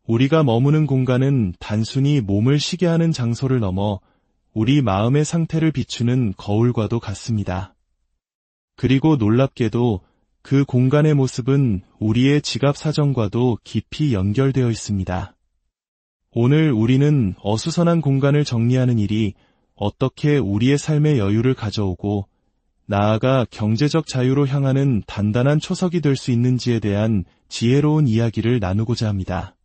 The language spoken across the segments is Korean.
우리가 머무는 공간은 단순히 몸을 쉬게 하는 장소를 넘어 우리 마음의 상태를 비추는 거울과도 같습니다. 그리고 놀랍게도 그 공간의 모습은 우리의 지갑 사정과도 깊이 연결되어 있습니다. 오늘 우리는 어수선한 공간을 정리하는 일이 어떻게 우리의 삶의 여유를 가져오고 나아가 경제적 자유로 향하는 단단한 초석이 될 수 있는지에 대한 지혜로운 이야기를 나누고자 합니다.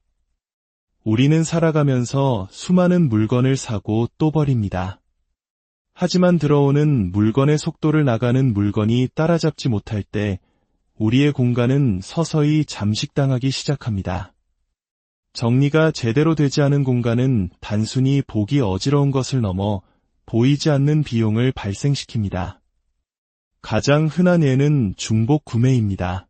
우리는 살아가면서 수많은 물건을 사고 또 버립니다. 하지만 들어오는 물건의 속도를 나가는 물건이 따라잡지 못할 때 우리의 공간은 서서히 잠식당하기 시작합니다. 정리가 제대로 되지 않은 공간은 단순히 보기 어지러운 것을 넘어 보이지 않는 비용을 발생시킵니다. 가장 흔한 예는 중복 구매입니다.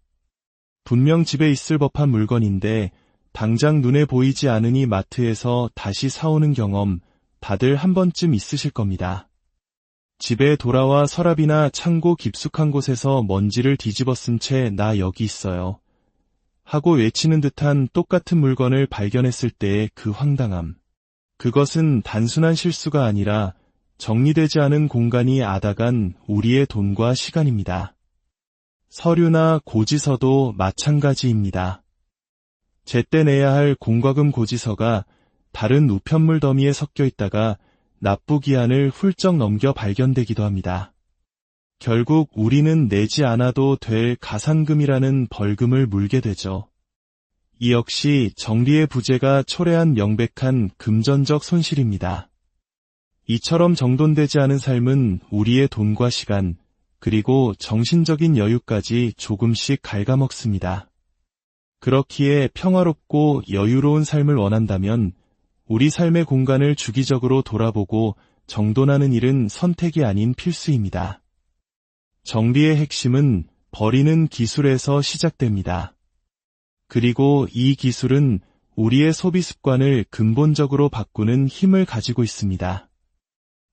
분명 집에 있을 법한 물건인데 당장 눈에 보이지 않으니 마트에서 다시 사오는 경험 다들 한 번쯤 있으실 겁니다. 집에 돌아와 서랍이나 창고 깊숙한 곳에서 먼지를 뒤집어 쓴 채 나 여기 있어요 하고 외치는 듯한 똑같은 물건을 발견했을 때의 그 황당함. 그것은 단순한 실수가 아니라 정리되지 않은 공간이 앗아간 우리의 돈과 시간입니다. 서류나 고지서도 마찬가지입니다. 제때 내야 할 공과금 고지서가 다른 우편물 더미에 섞여 있다가 납부기한을 훌쩍 넘겨 발견되기도 합니다. 결국 우리는 내지 않아도 될 가산금이라는 벌금을 물게 되죠. 이 역시 정리의 부재가 초래한 명백한 금전적 손실입니다. 이처럼 정돈되지 않은 삶은 우리의 돈과 시간, 그리고 정신적인 여유까지 조금씩 갉아먹습니다. 그렇기에 평화롭고 여유로운 삶을 원한다면 우리 삶의 공간을 주기적으로 돌아보고 정돈하는 일은 선택이 아닌 필수입니다. 정리의 핵심은 버리는 기술에서 시작됩니다. 그리고 이 기술은 우리의 소비 습관을 근본적으로 바꾸는 힘을 가지고 있습니다.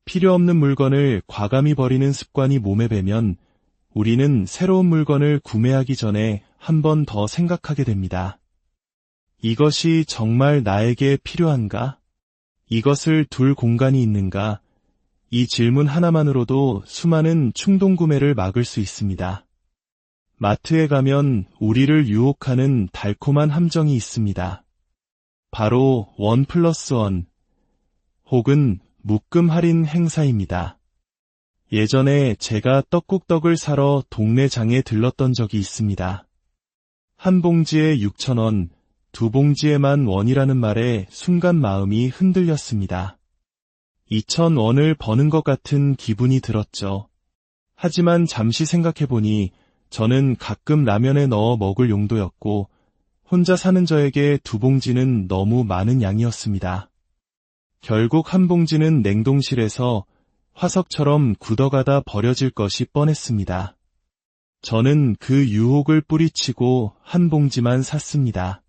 필요 없는 물건을 과감히 버리는 습관이 몸에 배면 우리는 새로운 물건을 구매하기 전에 한 번 더 생각하게 됩니다. 이것이 정말 나에게 필요한가? 이것을 둘 공간이 있는가? 이 질문 하나만으로도 수많은 충동 구매를 막을 수 있습니다. 마트에 가면 우리를 유혹하는 달콤한 함정이 있습니다. 바로 1+1 혹은 묶음 할인 행사입니다. 예전에 제가 떡국떡을 사러 동네 장에 들렀던 적이 있습니다. 한 봉지에 6,000원, 두 봉지에만 원이라는 말에 순간 마음이 흔들렸습니다. 2,000원을 버는 것 같은 기분이 들었죠. 하지만 잠시 생각해보니 저는 가끔 라면에 넣어 먹을 용도였고 혼자 사는 저에게 두 봉지는 너무 많은 양이었습니다. 결국 한 봉지는 냉동실에서 화석처럼 굳어가다 버려질 것이 뻔했습니다. 저는 그 유혹을 뿌리치고 한 봉지만 샀습니다.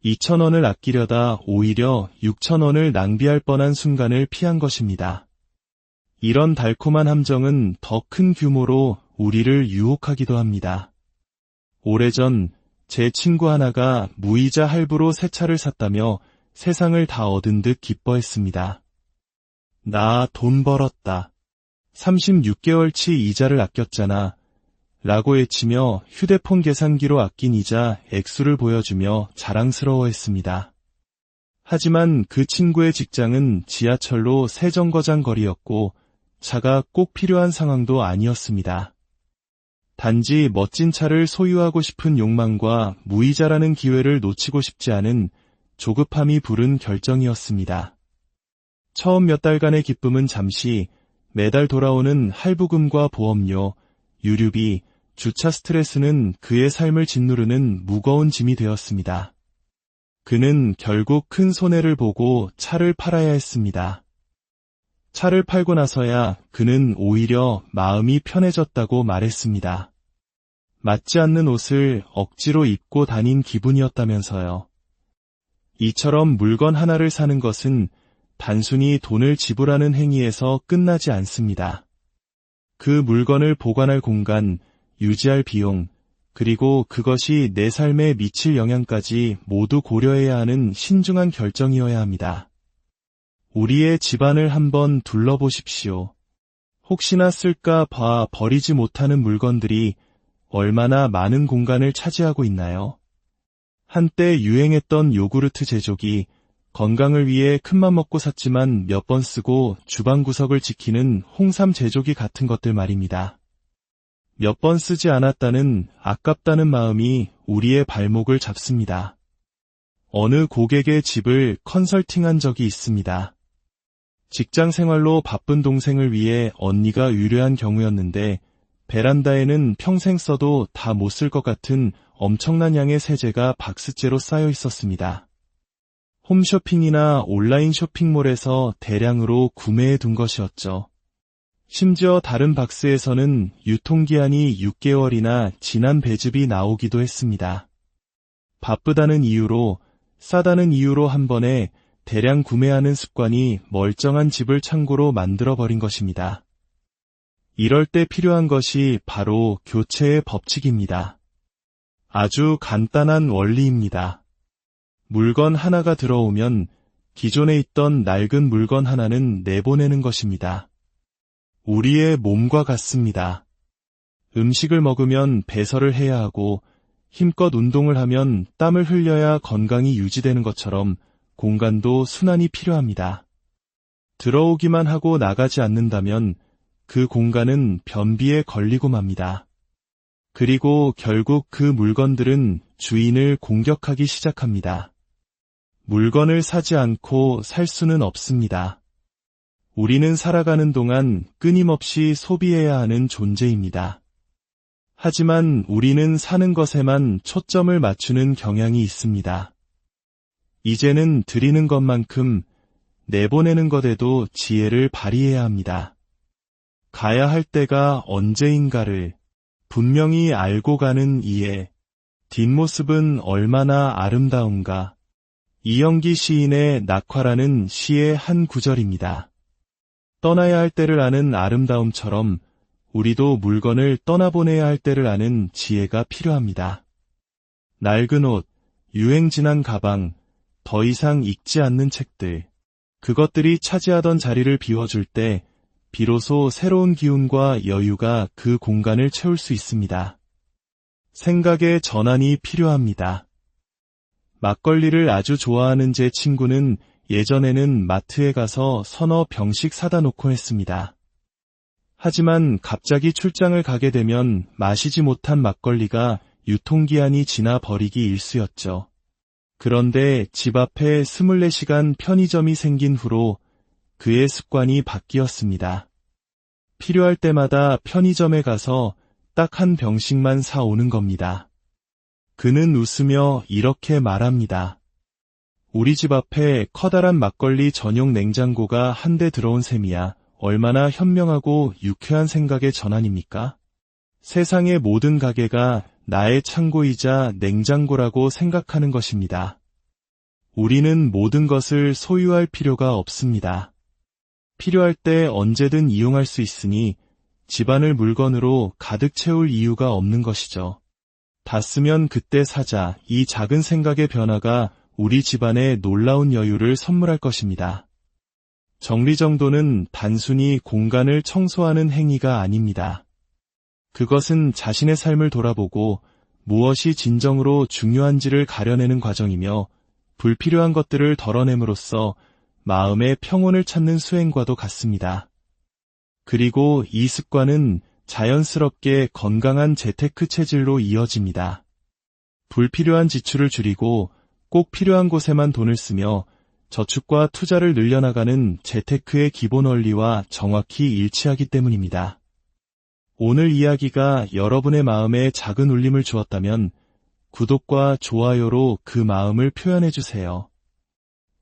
2,000원을 아끼려다 오히려 6,000원을 낭비할 뻔한 순간을 피한 것입니다. 이런 달콤한 함정은 더 큰 규모로 우리를 유혹하기도 합니다. 오래전 제 친구 하나가 무이자 할부로 새 차를 샀다며 세상을 다 얻은 듯 기뻐했습니다. 나 돈 벌었다. 36개월치 이자를 아꼈잖아. 라고 외치며 휴대폰 계산기로 아낀 이자 액수를 보여주며 자랑스러워했습니다. 하지만 그 친구의 직장은 지하철로 세 정거장 거리였고 차가 꼭 필요한 상황도 아니었습니다. 단지 멋진 차를 소유하고 싶은 욕망과 무이자라는 기회를 놓치고 싶지 않은 조급함이 부른 결정이었습니다. 처음 몇 달간의 기쁨은 잠시, 매달 돌아오는 할부금과 보험료, 유류비, 주차 스트레스는 그의 삶을 짓누르는 무거운 짐이 되었습니다. 그는 결국 큰 손해를 보고 차를 팔아야 했습니다. 차를 팔고 나서야 그는 오히려 마음이 편해졌다고 말했습니다. 맞지 않는 옷을 억지로 입고 다닌 기분이었다면서요. 이처럼 물건 하나를 사는 것은 단순히 돈을 지불하는 행위에서 끝나지 않습니다. 그 물건을 보관할 공간, 유지할 비용, 그리고 그것이 내 삶에 미칠 영향까지 모두 고려해야 하는 신중한 결정이어야 합니다. 우리의 집안을 한번 둘러보십시오. 혹시나 쓸까 봐 버리지 못하는 물건들이 얼마나 많은 공간을 차지하고 있나요? 한때 유행했던 요구르트 제조기, 건강을 위해 큰맘 먹고 샀지만 몇 번 쓰고 주방 구석을 지키는 홍삼 제조기 같은 것들 말입니다. 몇 번 쓰지 않았다는 아깝다는 마음이 우리의 발목을 잡습니다. 어느 고객의 집을 컨설팅한 적이 있습니다. 직장 생활로 바쁜 동생을 위해 언니가 의뢰한 경우였는데 베란다에는 평생 써도 다 못 쓸 것 같은 엄청난 양의 세제가 박스째로 쌓여 있었습니다. 홈쇼핑이나 온라인 쇼핑몰에서 대량으로 구매해 둔 것이었죠. 심지어 다른 박스에서는 유통기한이 6개월이나 지난 배즙이 나오기도 했습니다. 바쁘다는 이유로, 싸다는 이유로 한 번에 대량 구매하는 습관이 멀쩡한 집을 창고로 만들어버린 것입니다. 이럴 때 필요한 것이 바로 교체의 법칙입니다. 아주 간단한 원리입니다. 물건 하나가 들어오면 기존에 있던 낡은 물건 하나는 내보내는 것입니다. 우리의 몸과 같습니다. 음식을 먹으면 배설을 해야 하고 힘껏 운동을 하면 땀을 흘려야 건강이 유지되는 것처럼 공간도 순환이 필요합니다. 들어오기만 하고 나가지 않는다면 그 공간은 변비에 걸리고 맙니다. 그리고 결국 그 물건들은 주인을 공격하기 시작합니다. 물건을 사지 않고 살 수는 없습니다. 우리는 살아가는 동안 끊임없이 소비해야 하는 존재입니다. 하지만 우리는 사는 것에만 초점을 맞추는 경향이 있습니다. 이제는 드리는 것만큼 내보내는 것에도 지혜를 발휘해야 합니다. 가야 할 때가 언제인가를 분명히 알고 가는 이의 뒷모습은 얼마나 아름다운가. 이영기 시인의 낙화라는 시의 한 구절입니다. 떠나야 할 때를 아는 아름다움처럼 우리도 물건을 떠나보내야 할 때를 아는 지혜가 필요합니다. 낡은 옷, 유행 지난 가방, 더 이상 읽지 않는 책들, 그것들이 차지하던 자리를 비워줄 때 비로소 새로운 기운과 여유가 그 공간을 채울 수 있습니다. 생각의 전환이 필요합니다. 막걸리를 아주 좋아하는 제 친구는 예전에는 마트에 가서 서너 병씩 사다 놓곤 했습니다. 하지만 갑자기 출장을 가게 되면 마시지 못한 막걸리가 유통기한이 지나 버리기 일쑤였죠. 그런데 집 앞에 24시간 편의점이 생긴 후로 그의 습관이 바뀌었습니다. 필요할 때마다 편의점에 가서 딱 한 병씩만 사오는 겁니다. 그는 웃으며 이렇게 말합니다. 우리 집 앞에 커다란 막걸리 전용 냉장고가 한 대 들어온 셈이야. 얼마나 현명하고 유쾌한 생각의 전환입니까? 세상의 모든 가게가 나의 창고이자 냉장고라고 생각하는 것입니다. 우리는 모든 것을 소유할 필요가 없습니다. 필요할 때 언제든 이용할 수 있으니 집안을 물건으로 가득 채울 이유가 없는 것이죠. 다 쓰면 그때 사자. 이 작은 생각의 변화가 우리 집안에 놀라운 여유를 선물할 것입니다. 정리정돈은 단순히 공간을 청소하는 행위가 아닙니다. 그것은 자신의 삶을 돌아보고 무엇이 진정으로 중요한지를 가려내는 과정이며 불필요한 것들을 덜어냄으로써 마음의 평온을 찾는 수행과도 같습니다. 그리고 이 습관은 자연스럽게 건강한 재테크 체질로 이어집니다. 불필요한 지출을 줄이고 꼭 필요한 곳에만 돈을 쓰며 저축과 투자를 늘려나가는 재테크의 기본 원리와 정확히 일치하기 때문입니다. 오늘 이야기가 여러분의 마음에 작은 울림을 주었다면 구독과 좋아요로 그 마음을 표현해주세요.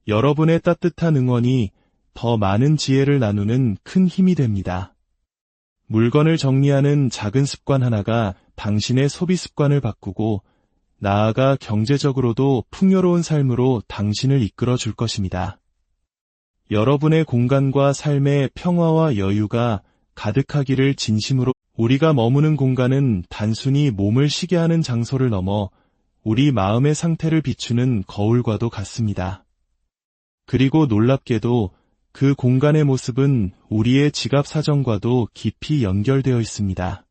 여러분의 따뜻한 응원이 더 많은 지혜를 나누는 큰 힘이 됩니다. 물건을 정리하는 작은 습관 하나가 당신의 소비 습관을 바꾸고 나아가 경제적으로도 풍요로운 삶으로 당신을 이끌어 줄 것입니다. 여러분의 공간과 삶의 평화와 여유가 가득하기를 진심으로 우리가 머무는 공간은 단순히 몸을 쉬게 하는 장소를 넘어 우리 마음의 상태를 비추는 거울과도 같습니다. 그리고 놀랍게도 그 공간의 모습은 우리의 지갑 사정과도 깊이 연결되어 있습니다.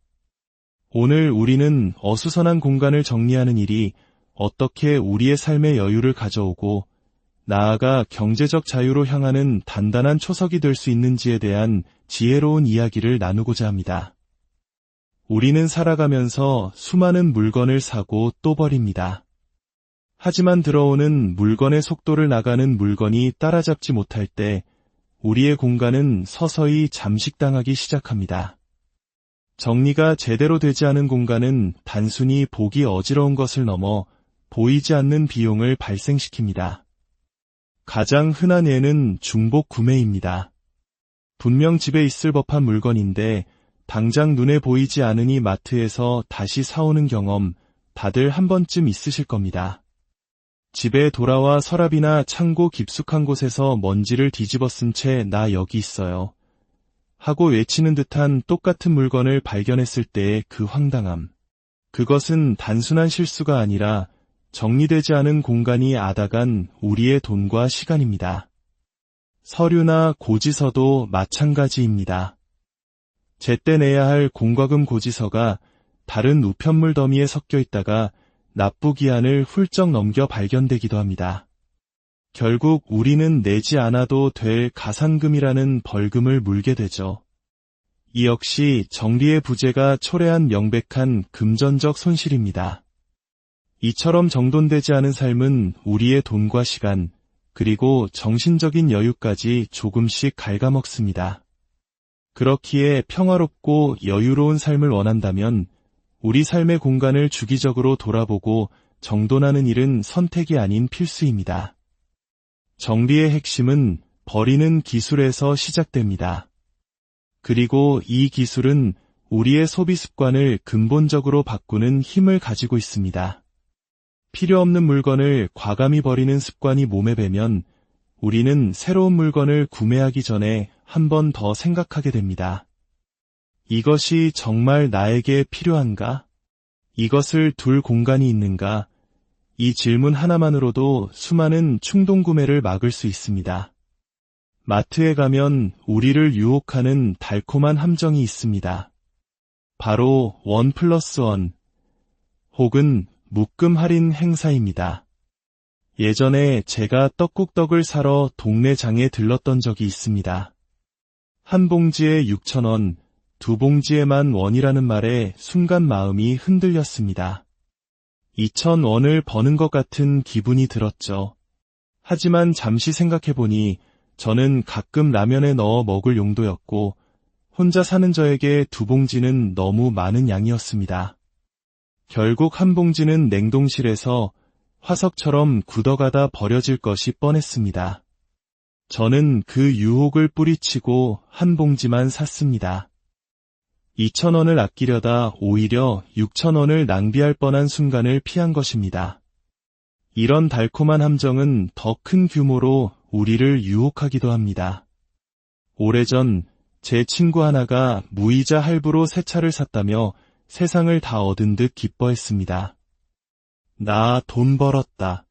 오늘 우리는 어수선한 공간을 정리하는 일이 어떻게 우리의 삶의 여유를 가져오고 나아가 경제적 자유로 향하는 단단한 초석이 될 수 있는지에 대한 지혜로운 이야기를 나누고자 합니다. 우리는 살아가면서 수많은 물건을 사고 또 버립니다. 하지만 들어오는 물건의 속도를 나가는 물건이 따라잡지 못할 때 우리의 공간은 서서히 잠식당하기 시작합니다. 정리가 제대로 되지 않은 공간은 단순히 보기 어지러운 것을 넘어 보이지 않는 비용을 발생시킵니다. 가장 흔한 예는 중복 구매입니다. 분명 집에 있을 법한 물건인데 당장 눈에 보이지 않으니 마트에서 다시 사오는 경험 다들 한 번쯤 있으실 겁니다. 집에 돌아와 서랍이나 창고 깊숙한 곳에서 먼지를 뒤집어 쓴 채 나 여기 있어요 하고 외치는 듯한 똑같은 물건을 발견했을 때의 그 황당함. 그것은 단순한 실수가 아니라 정리되지 않은 공간이 앗아간 우리의 돈과 시간입니다. 서류나 고지서도 마찬가지입니다. 제때 내야 할 공과금 고지서가 다른 우편물 더미에 섞여 있다가 납부 기한을 훌쩍 넘겨 발견되기도 합니다. 결국 우리는 내지 않아도 될 가산금이라는 벌금을 물게 되죠. 이 역시 정리의 부재가 초래한 명백한 금전적 손실입니다. 이처럼 정돈되지 않은 삶은 우리의 돈과 시간, 그리고 정신적인 여유까지 조금씩 갉아먹습니다. 그렇기에 평화롭고 여유로운 삶을 원한다면 우리 삶의 공간을 주기적으로 돌아보고 정돈하는 일은 선택이 아닌 필수입니다. 정리의 핵심은 버리는 기술에서 시작됩니다. 그리고 이 기술은 우리의 소비 습관을 근본적으로 바꾸는 힘을 가지고 있습니다. 필요 없는 물건을 과감히 버리는 습관이 몸에 배면 우리는 새로운 물건을 구매하기 전에 한 번 더 생각하게 됩니다. 이것이 정말 나에게 필요한가? 이것을 둘 공간이 있는가? 이 질문 하나만으로도 수많은 충동 구매를 막을 수 있습니다. 마트에 가면 우리를 유혹하는 달콤한 함정이 있습니다. 바로 1+1 혹은 묶음 할인 행사입니다. 예전에 제가 떡국떡을 사러 동네 장에 들렀던 적이 있습니다. 한 봉지에 6,000원, 두 봉지에만 원이라는 말에 순간 마음이 흔들렸습니다. 2,000원을 버는 것 같은 기분이 들었죠. 하지만 잠시 생각해보니 저는 가끔 라면에 넣어 먹을 용도였고 혼자 사는 저에게 두 봉지는 너무 많은 양이었습니다. 결국 한 봉지는 냉동실에서 화석처럼 굳어가다 버려질 것이 뻔했습니다. 저는 그 유혹을 뿌리치고 한 봉지만 샀습니다. 2,000원을 아끼려다 오히려 6,000원을 낭비할 뻔한 순간을 피한 것입니다. 이런 달콤한 함정은 더 큰 규모로 우리를 유혹하기도 합니다. 오래전 제 친구 하나가 무이자 할부로 새 차를 샀다며 세상을 다 얻은 듯 기뻐했습니다. 나 돈 벌었다.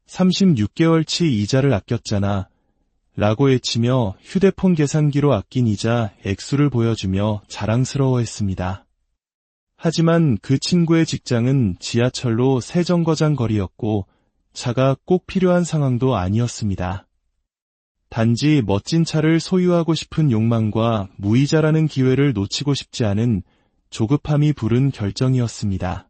36개월치 이자를 아꼈잖아. 라고 외치며 휴대폰 계산기로 아낀 이자 액수를 보여주며 자랑스러워했습니다. 하지만 그 친구의 직장은 지하철로 세 정거장 거리였고 차가 꼭 필요한 상황도 아니었습니다. 단지 멋진 차를 소유하고 싶은 욕망과 무이자라는 기회를 놓치고 싶지 않은 조급함이 부른 결정이었습니다.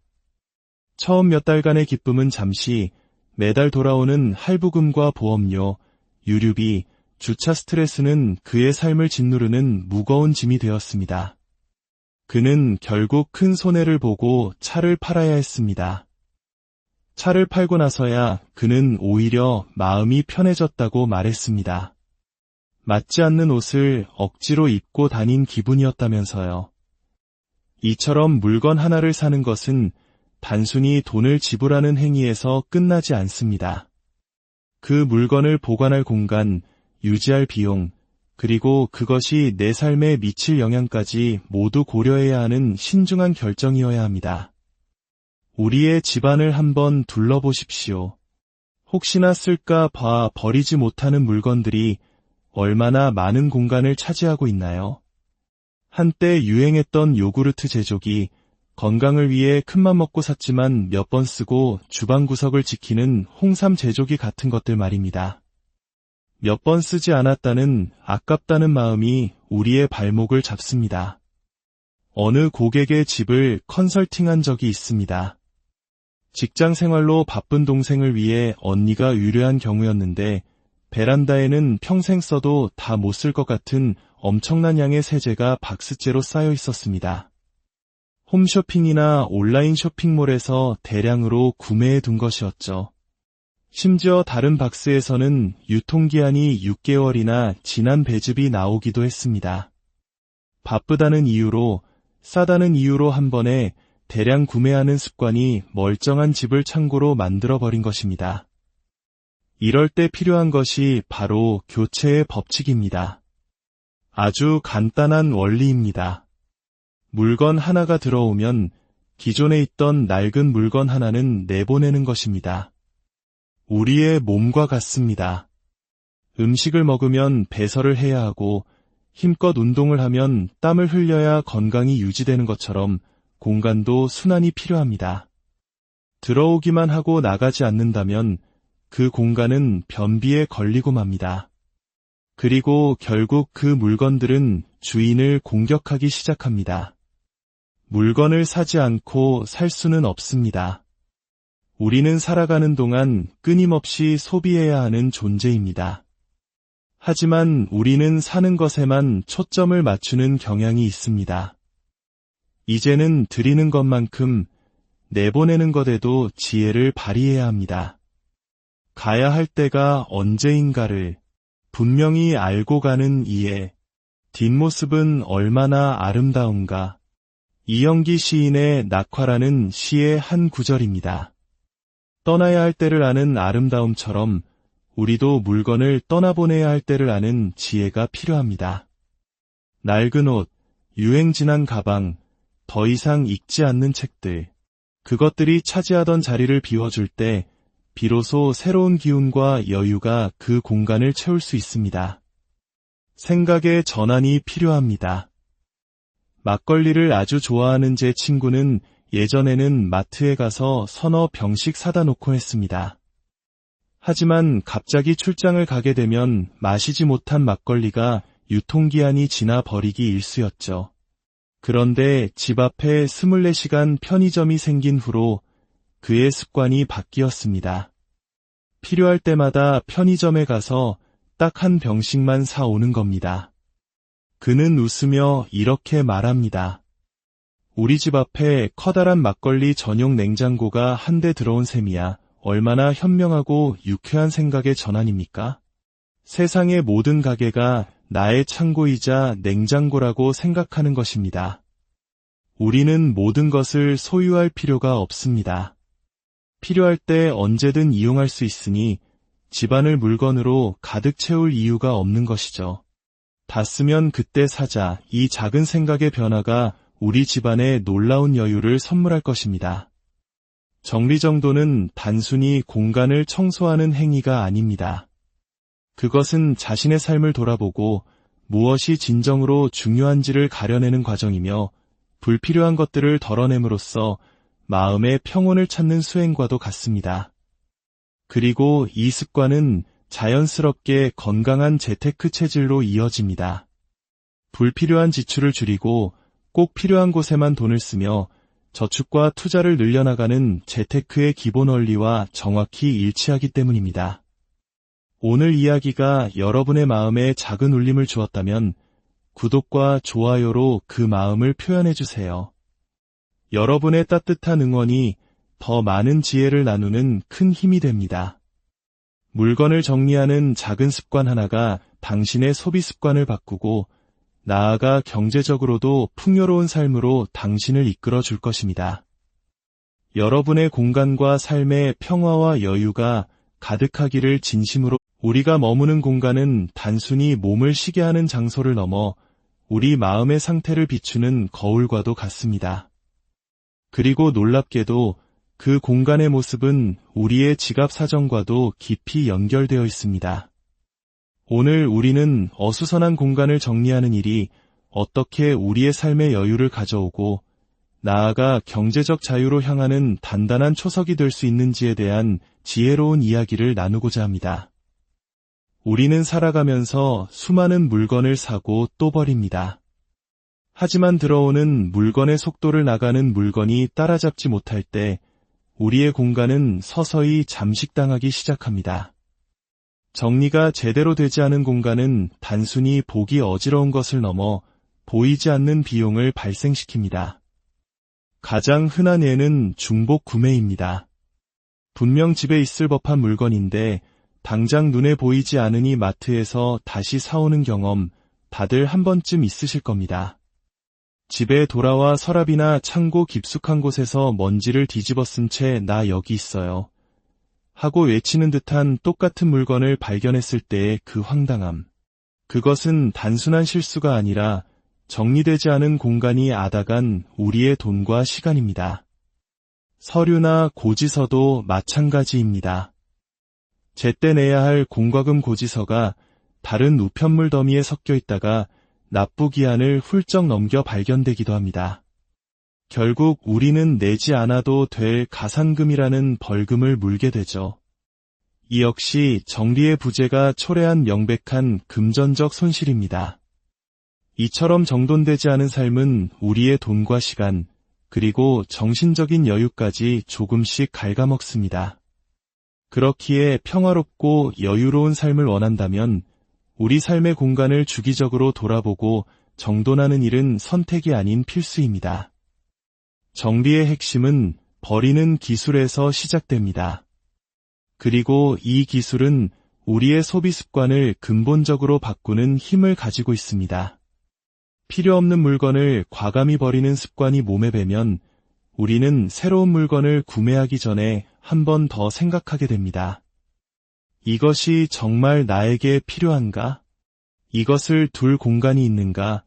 처음 몇 달간의 기쁨은 잠시, 매달 돌아오는 할부금과 보험료, 유류비, 주차 스트레스는 그의 삶을 짓누르는 무거운 짐이 되었습니다. 그는 결국 큰 손해를 보고 차를 팔아야 했습니다. 차를 팔고 나서야 그는 오히려 마음이 편해졌다고 말했습니다. 맞지 않는 옷을 억지로 입고 다닌 기분이었다면서요. 이처럼 물건 하나를 사는 것은 단순히 돈을 지불하는 행위에서 끝나지 않습니다. 그 물건을 보관할 공간, 유지할 비용, 그리고 그것이 내 삶에 미칠 영향까지 모두 고려해야 하는 신중한 결정이어야 합니다. 우리의 집안을 한번 둘러보십시오. 혹시나 쓸까 봐 버리지 못하는 물건들이 얼마나 많은 공간을 차지하고 있나요? 한때 유행했던 요구르트 제조기, 건강을 위해 큰맘 먹고 샀지만 몇 번 쓰고 주방 구석을 지키는 홍삼 제조기 같은 것들 말입니다. 몇 번 쓰지 않았다는 아깝다는 마음이 우리의 발목을 잡습니다. 어느 고객의 집을 컨설팅한 적이 있습니다. 직장 생활로 바쁜 동생을 위해 언니가 의뢰한 경우였는데 베란다에는 평생 써도 다 못 쓸 것 같은 엄청난 양의 세제가 박스째로 쌓여 있었습니다. 홈쇼핑이나 온라인 쇼핑몰에서 대량으로 구매해 둔 것이었죠. 심지어 다른 박스에서는 유통기한이 6개월이나 지난 배즙이 나오기도 했습니다. 바쁘다는 이유로, 싸다는 이유로 한 번에 대량 구매하는 습관이 멀쩡한 집을 창고로 만들어버린 것입니다. 이럴 때 필요한 것이 바로 교체의 법칙입니다. 아주 간단한 원리입니다. 물건 하나가 들어오면 기존에 있던 낡은 물건 하나는 내보내는 것입니다. 우리의 몸과 같습니다. 음식을 먹으면 배설을 해야 하고 힘껏 운동을 하면 땀을 흘려야 건강이 유지되는 것처럼 공간도 순환이 필요합니다. 들어오기만 하고 나가지 않는다면 그 공간은 변비에 걸리고 맙니다. 그리고 결국 그 물건들은 주인을 공격하기 시작합니다. 물건을 사지 않고 살 수는 없습니다. 우리는 살아가는 동안 끊임없이 소비해야 하는 존재입니다. 하지만 우리는 사는 것에만 초점을 맞추는 경향이 있습니다. 이제는 드리는 것만큼 내보내는 것에도 지혜를 발휘해야 합니다. 가야 할 때가 언제인가를 분명히 알고 가는 이의 뒷모습은 얼마나 아름다운가. 이영기 시인의 낙화라는 시의 한 구절입니다. 떠나야 할 때를 아는 아름다움처럼 우리도 물건을 떠나보내야 할 때를 아는 지혜가 필요합니다. 낡은 옷, 유행 지난 가방, 더 이상 읽지 않는 책들, 그것들이 차지하던 자리를 비워줄 때 비로소 새로운 기운과 여유가 그 공간을 채울 수 있습니다. 생각의 전환이 필요합니다. 막걸리를 아주 좋아하는 제 친구는 예전에는 마트에 가서 서너 병씩 사다 놓곤 했습니다. 하지만 갑자기 출장을 가게 되면 마시지 못한 막걸리가 유통기한이 지나 버리기 일쑤였죠. 그런데 집 앞에 24시간 편의점이 생긴 후로 그의 습관이 바뀌었습니다. 필요할 때마다 편의점에 가서 딱 한 병씩만 사오는 겁니다. 그는 웃으며 이렇게 말합니다. 우리 집 앞에 커다란 막걸리 전용 냉장고가 한 대 들어온 셈이야. 얼마나 현명하고 유쾌한 생각의 전환입니까? 세상의 모든 가게가 나의 창고이자 냉장고라고 생각하는 것입니다. 우리는 모든 것을 소유할 필요가 없습니다. 필요할 때 언제든 이용할 수 있으니 집안을 물건으로 가득 채울 이유가 없는 것이죠. 다 쓰면 그때 사자. 이 작은 생각의 변화가 우리 집안에 놀라운 여유를 선물할 것입니다. 정리정돈은 단순히 공간을 청소하는 행위가 아닙니다. 그것은 자신의 삶을 돌아보고 무엇이 진정으로 중요한지를 가려내는 과정이며 불필요한 것들을 덜어냄으로써 마음의 평온을 찾는 수행과도 같습니다. 그리고 이 습관은 자연스럽게 건강한 재테크 체질로 이어집니다. 불필요한 지출을 줄이고 꼭 필요한 곳에만 돈을 쓰며 저축과 투자를 늘려나가는 재테크의 기본 원리와 정확히 일치하기 때문입니다. 오늘 이야기가 여러분의 마음에 작은 울림을 주었다면 구독과 좋아요로 그 마음을 표현해주세요. 여러분의 따뜻한 응원이 더 많은 지혜를 나누는 큰 힘이 됩니다. 물건을 정리하는 작은 습관 하나가 당신의 소비 습관을 바꾸고 나아가 경제적으로도 풍요로운 삶으로 당신을 이끌어 줄 것입니다. 여러분의 공간과 삶의 평화와 여유가 가득하기를 진심으로 우리가 머무는 공간은 단순히 몸을 쉬게 하는 장소를 넘어 우리 마음의 상태를 비추는 거울과도 같습니다. 그리고 놀랍게도 그 공간의 모습은 우리의 지갑 사정과도 깊이 연결되어 있습니다. 오늘 우리는 어수선한 공간을 정리하는 일이 어떻게 우리의 삶의 여유를 가져오고 나아가 경제적 자유로 향하는 단단한 초석이 될 수 있는지에 대한 지혜로운 이야기를 나누고자 합니다. 우리는 살아가면서 수많은 물건을 사고 또 버립니다. 하지만 들어오는 물건의 속도를 나가는 물건이 따라잡지 못할 때 우리의 공간은 서서히 잠식당하기 시작합니다. 정리가 제대로 되지 않은 공간은 단순히 보기 어지러운 것을 넘어 보이지 않는 비용을 발생시킵니다. 가장 흔한 예는 중복 구매입니다. 분명 집에 있을 법한 물건인데 당장 눈에 보이지 않으니 마트에서 다시 사오는 경험 다들 한 번쯤 있으실 겁니다. 집에 돌아와 서랍이나 창고 깊숙한 곳에서 먼지를 뒤집어 쓴 채 나 여기 있어요 하고 외치는 듯한 똑같은 물건을 발견했을 때의 그 황당함. 그것은 단순한 실수가 아니라 정리되지 않은 공간이 앗아간 우리의 돈과 시간입니다. 서류나 고지서도 마찬가지입니다. 제때 내야 할 공과금 고지서가 다른 우편물 더미에 섞여 있다가 납부기한을 훌쩍 넘겨 발견되기도 합니다. 결국 우리는 내지 않아도 될 가산금이라는 벌금을 물게 되죠. 이 역시 정리의 부재가 초래한 명백한 금전적 손실입니다. 이처럼 정돈되지 않은 삶은 우리의 돈과 시간, 그리고 정신적인 여유까지 조금씩 갉아먹습니다. 그렇기에 평화롭고 여유로운 삶을 원한다면 우리 삶의 공간을 주기적으로 돌아보고 정돈하는 일은 선택이 아닌 필수입니다. 정리의 핵심은 버리는 기술에서 시작됩니다. 그리고 이 기술은 우리의 소비 습관을 근본적으로 바꾸는 힘을 가지고 있습니다. 필요 없는 물건을 과감히 버리는 습관이 몸에 배면 우리는 새로운 물건을 구매하기 전에 한 번 더 생각하게 됩니다. 이것이 정말 나에게 필요한가? 이것을 둘 공간이 있는가?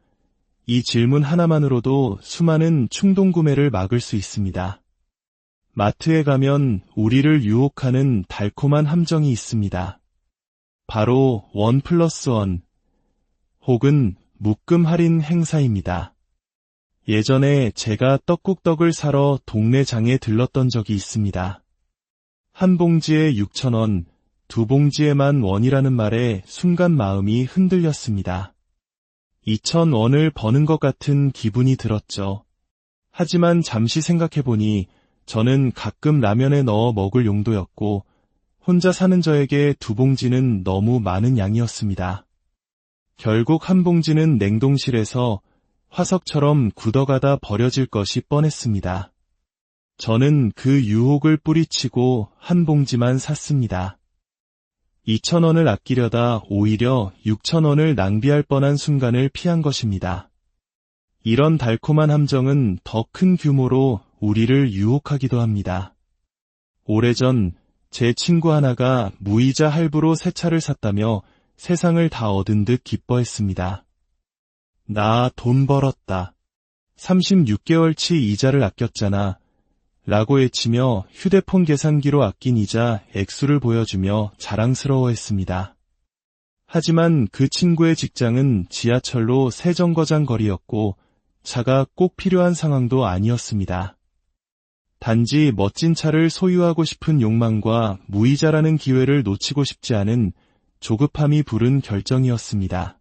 이 질문 하나만으로도 수많은 충동 구매를 막을 수 있습니다. 마트에 가면 우리를 유혹하는 달콤한 함정이 있습니다. 바로 1+1 혹은 묶음 할인 행사입니다. 예전에 제가 떡국떡을 사러 동네 장에 들렀던 적이 있습니다. 한 봉지에 6,000원, 두 봉지에만 원이라는 말에 순간 마음이 흔들렸습니다. 2,000원을 버는 것 같은 기분이 들었죠. 하지만 잠시 생각해보니 저는 가끔 라면에 넣어 먹을 용도였고 혼자 사는 저에게 두 봉지는 너무 많은 양이었습니다. 결국 한 봉지는 냉동실에서 화석처럼 굳어가다 버려질 것이 뻔했습니다. 저는 그 유혹을 뿌리치고 한 봉지만 샀습니다. 2,000원을 아끼려다 오히려 6,000원을 낭비할 뻔한 순간을 피한 것입니다. 이런 달콤한 함정은 더 큰 규모로 우리를 유혹하기도 합니다. 오래전 제 친구 하나가 무이자 할부로 새 차를 샀다며 세상을 다 얻은 듯 기뻐했습니다. 나 돈 벌었다. 36개월치 이자를 아꼈잖아. 라고 외치며 휴대폰 계산기로 아낀 이자 액수를 보여주며 자랑스러워했습니다. 하지만 그 친구의 직장은 지하철로 세 정거장 거리였고 차가 꼭 필요한 상황도 아니었습니다. 단지 멋진 차를 소유하고 싶은 욕망과 무이자라는 기회를 놓치고 싶지 않은 조급함이 부른 결정이었습니다.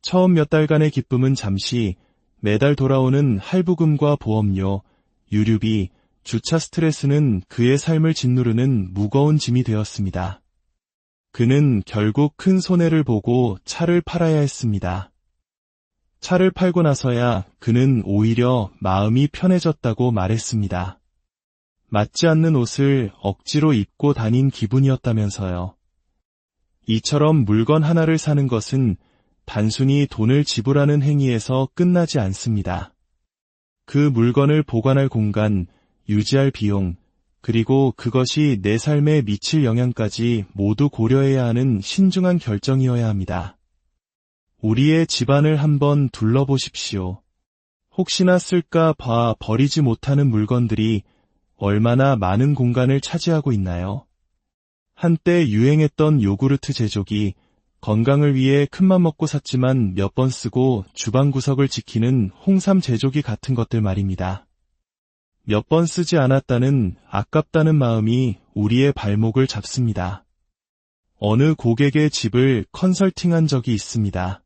처음 몇 달간의 기쁨은 잠시, 매달 돌아오는 할부금과 보험료, 유류비, 주차 스트레스는 그의 삶을 짓누르는 무거운 짐이 되었습니다. 그는 결국 큰 손해를 보고 차를 팔아야 했습니다. 차를 팔고 나서야 그는 오히려 마음이 편해졌다고 말했습니다. 맞지 않는 옷을 억지로 입고 다닌 기분이었다면서요. 이처럼 물건 하나를 사는 것은 단순히 돈을 지불하는 행위에서 끝나지 않습니다. 그 물건을 보관할 공간, 유지할 비용, 그리고 그것이 내 삶에 미칠 영향까지 모두 고려해야 하는 신중한 결정이어야 합니다. 우리의 집안을 한번 둘러보십시오. 혹시나 쓸까 봐 버리지 못하는 물건들이 얼마나 많은 공간을 차지하고 있나요? 한때 유행했던 요구르트 제조기, 건강을 위해 큰맘 먹고 샀지만 몇 번 쓰고 주방 구석을 지키는 홍삼 제조기 같은 것들 말입니다. 몇 번 쓰지 않았다는 아깝다는 마음이 우리의 발목을 잡습니다. 어느 고객의 집을 컨설팅한 적이 있습니다.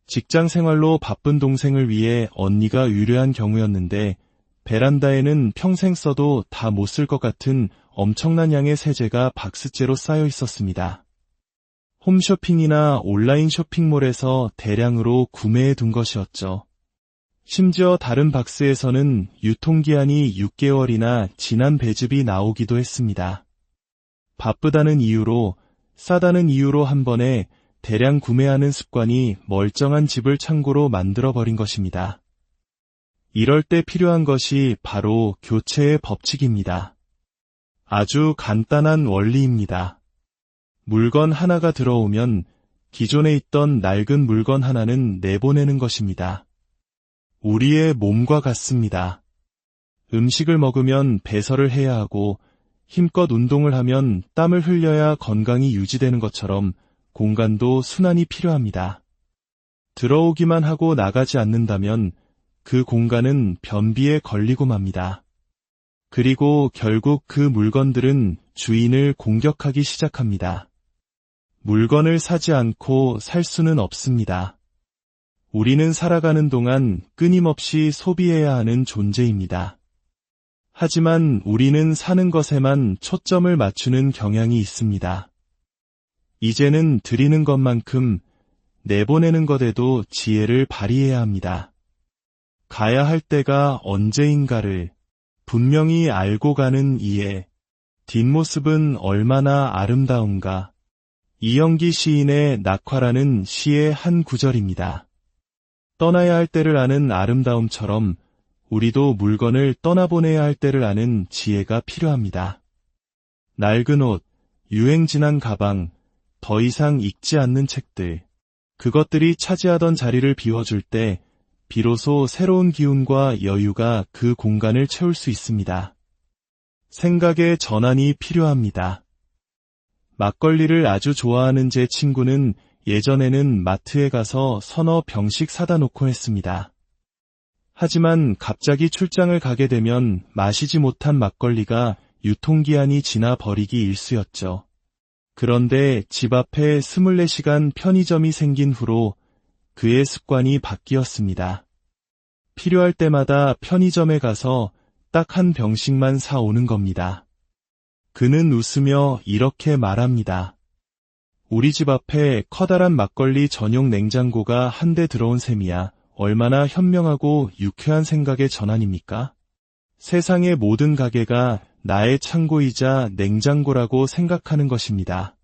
직장 생활로 바쁜 동생을 위해 언니가 의뢰한 경우였는데 베란다에는 평생 써도 다 못 쓸 것 같은 엄청난 양의 세제가 박스째로 쌓여 있었습니다. 홈쇼핑이나 온라인 쇼핑몰에서 대량으로 구매해 둔 것이었죠. 심지어 다른 박스에서는 유통기한이 6개월이나 지난 배즙이 나오기도 했습니다. 바쁘다는 이유로, 싸다는 이유로 한 번에 대량 구매하는 습관이 멀쩡한 집을 창고로 만들어버린 것입니다. 이럴 때 필요한 것이 바로 교체의 법칙입니다. 아주 간단한 원리입니다. 물건 하나가 들어오면 기존에 있던 낡은 물건 하나는 내보내는 것입니다. 우리의 몸과 같습니다. 음식을 먹으면 배설을 해야 하고 힘껏 운동을 하면 땀을 흘려야 건강이 유지되는 것처럼 공간도 순환이 필요합니다. 들어오기만 하고 나가지 않는다면 그 공간은 변비에 걸리고 맙니다. 그리고 결국 그 물건들은 주인을 공격하기 시작합니다. 물건을 사지 않고 살 수는 없습니다. 우리는 살아가는 동안 끊임없이 소비해야 하는 존재입니다. 하지만 우리는 사는 것에만 초점을 맞추는 경향이 있습니다. 이제는 드리는 것만큼 내보내는 것에도 지혜를 발휘해야 합니다. 가야 할 때가 언제인가를 분명히 알고 가는 이해, 뒷모습은 얼마나 아름다운가. 이영기 시인의 낙화라는 시의 한 구절입니다. 떠나야 할 때를 아는 아름다움처럼 우리도 물건을 떠나보내야 할 때를 아는 지혜가 필요합니다. 낡은 옷, 유행 지난 가방, 더 이상 읽지 않는 책들, 그것들이 차지하던 자리를 비워줄 때 비로소 새로운 기운과 여유가 그 공간을 채울 수 있습니다. 생각의 전환이 필요합니다. 막걸리를 아주 좋아하는 제 친구는 예전에는 마트에 가서 서너 병씩 사다 놓곤 했습니다. 하지만 갑자기 출장을 가게 되면 마시지 못한 막걸리가 유통기한이 지나 버리기 일쑤였죠. 그런데 집 앞에 24시간 편의점이 생긴 후로 그의 습관이 바뀌었습니다. 필요할 때마다 편의점에 가서 딱 한 병씩만 사오는 겁니다. 그는 웃으며 이렇게 말합니다. 우리 집 앞에 커다란 막걸리 전용 냉장고가 한 대 들어온 셈이야. 얼마나 현명하고 유쾌한 생각의 전환입니까? 세상의 모든 가게가 나의 창고이자 냉장고라고 생각하는 것입니다.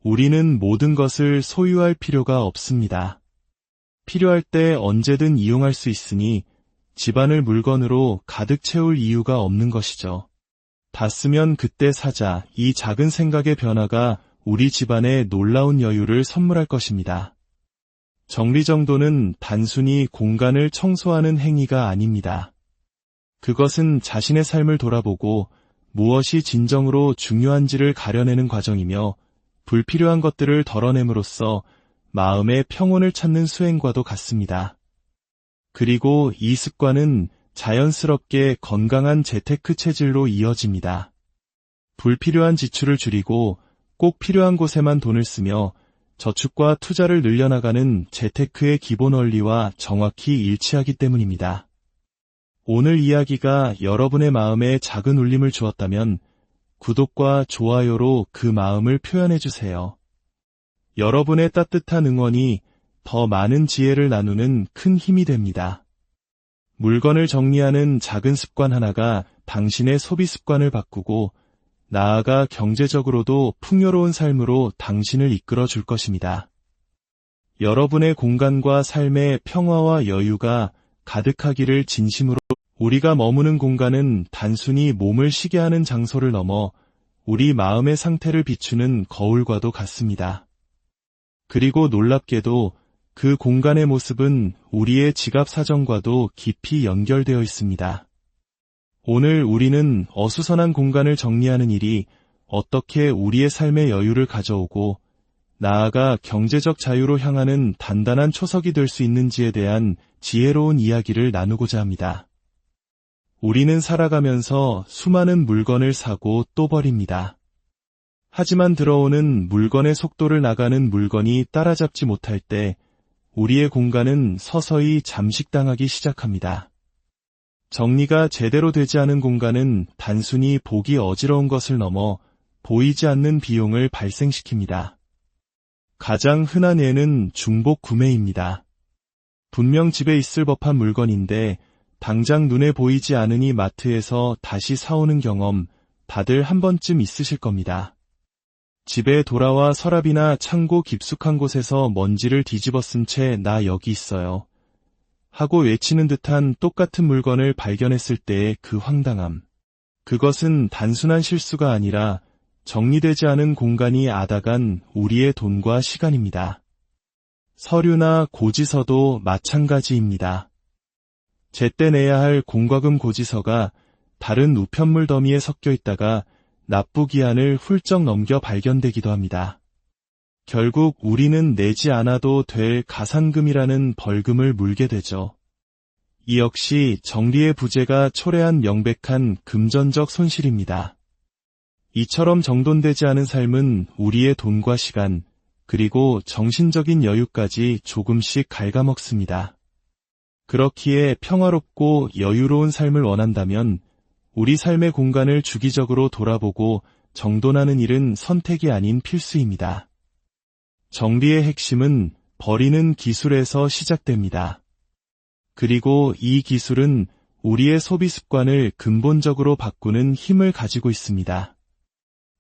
우리는 모든 것을 소유할 필요가 없습니다. 필요할 때 언제든 이용할 수 있으니 집안을 물건으로 가득 채울 이유가 없는 것이죠. 다 쓰면 그때 사자. 이 작은 생각의 변화가 우리 집안에 놀라운 여유를 선물할 것입니다. 정리정돈은 단순히 공간을 청소하는 행위가 아닙니다. 그것은 자신의 삶을 돌아보고 무엇이 진정으로 중요한지를 가려내는 과정이며 불필요한 것들을 덜어냄으로써 마음의 평온을 찾는 수행과도 같습니다. 그리고 이 습관은 자연스럽게 건강한 재테크 체질로 이어집니다. 불필요한 지출을 줄이고 꼭 필요한 곳에만 돈을 쓰며 저축과 투자를 늘려나가는 재테크의 기본 원리와 정확히 일치하기 때문입니다. 오늘 이야기가 여러분의 마음에 작은 울림을 주었다면 구독과 좋아요로 그 마음을 표현해주세요. 여러분의 따뜻한 응원이 더 많은 지혜를 나누는 큰 힘이 됩니다. 물건을 정리하는 작은 습관 하나가 당신의 소비 습관을 바꾸고 나아가 경제적으로도 풍요로운 삶으로 당신을 이끌어 줄 것입니다. 여러분의 공간과 삶의 평화와 여유가 가득하기를 진심으로 우리가 머무는 공간은 단순히 몸을 쉬게 하는 장소를 넘어 우리 마음의 상태를 비추는 거울과도 같습니다. 그리고 놀랍게도 그 공간의 모습은 우리의 지갑 사정과도 깊이 연결되어 있습니다. 오늘 우리는 어수선한 공간을 정리하는 일이 어떻게 우리의 삶의 여유를 가져오고 나아가 경제적 자유로 향하는 단단한 초석이 될 수 있는지에 대한 지혜로운 이야기를 나누고자 합니다. 우리는 살아가면서 수많은 물건을 사고 또 버립니다. 하지만 들어오는 물건의 속도를 나가는 물건이 따라잡지 못할 때 우리의 공간은 서서히 잠식당하기 시작합니다. 정리가 제대로 되지 않은 공간은 단순히 보기 어지러운 것을 넘어 보이지 않는 비용을 발생시킵니다. 가장 흔한 예는 중복 구매입니다. 분명 집에 있을 법한 물건인데 당장 눈에 보이지 않으니 마트에서 다시 사오는 경험 다들 한 번쯤 있으실 겁니다. 집에 돌아와 서랍이나 창고 깊숙한 곳에서 먼지를 뒤집어 쓴 채 나 여기 있어요 하고 외치는 듯한 똑같은 물건을 발견했을 때의 그 황당함. 그것은 단순한 실수가 아니라 정리되지 않은 공간이 앗아간 우리의 돈과 시간입니다. 서류나 고지서도 마찬가지입니다. 제때 내야 할 공과금 고지서가 다른 우편물 더미에 섞여 있다가 납부기한을 훌쩍 넘겨 발견되기도 합니다. 결국 우리는 내지 않아도 될 가산금이라는 벌금을 물게 되죠. 이 역시 정리의 부재가 초래한 명백한 금전적 손실입니다. 이처럼 정돈되지 않은 삶은 우리의 돈과 시간, 그리고 정신적인 여유까지 조금씩 갉아먹습니다. 그렇기에 평화롭고 여유로운 삶을 원한다면 우리 삶의 공간을 주기적으로 돌아보고 정돈하는 일은 선택이 아닌 필수입니다. 정리의 핵심은 버리는 기술에서 시작됩니다. 그리고 이 기술은 우리의 소비 습관을 근본적으로 바꾸는 힘을 가지고 있습니다.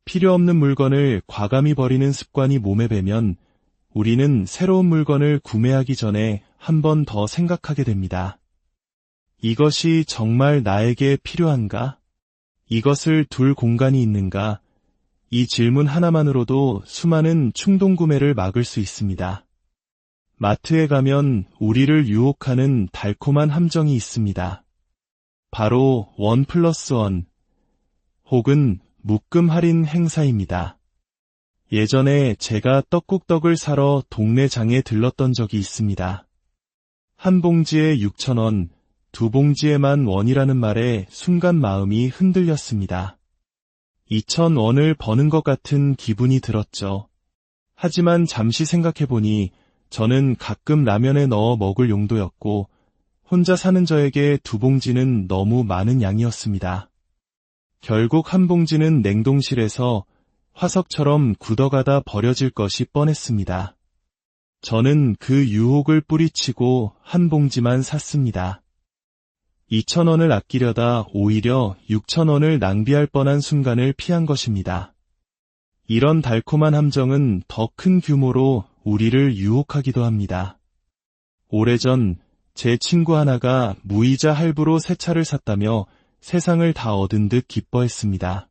필요 없는 물건을 과감히 버리는 습관이 몸에 배면 우리는 새로운 물건을 구매하기 전에 한 번 더 생각하게 됩니다. 이것이 정말 나에게 필요한가? 이것을 둘 공간이 있는가? 이 질문 하나만으로도 수많은 충동 구매를 막을 수 있습니다. 마트에 가면 우리를 유혹하는 달콤한 함정이 있습니다. 바로 1+1 혹은 묶음 할인 행사입니다. 예전에 제가 떡국떡을 사러 동네 장에 들렀던 적이 있습니다. 한 봉지에 6,000원, 두 봉지에 10,000원이라는 말에 순간 마음이 흔들렸습니다. 2,000원을 버는 것 같은 기분이 들었죠. 하지만 잠시 생각해보니 저는 가끔 라면에 넣어 먹을 용도였고 혼자 사는 저에게 두 봉지는 너무 많은 양이었습니다. 결국 한 봉지는 냉동실에서 화석처럼 굳어가다 버려질 것이 뻔했습니다. 저는 그 유혹을 뿌리치고 한 봉지만 샀습니다. 2,000원을 아끼려다 오히려 6,000원을 낭비할 뻔한 순간을 피한 것입니다. 이런 달콤한 함정은 더 큰 규모로 우리를 유혹하기도 합니다. 오래전 제 친구 하나가 무이자 할부로 새 차를 샀다며 세상을 다 얻은 듯 기뻐했습니다.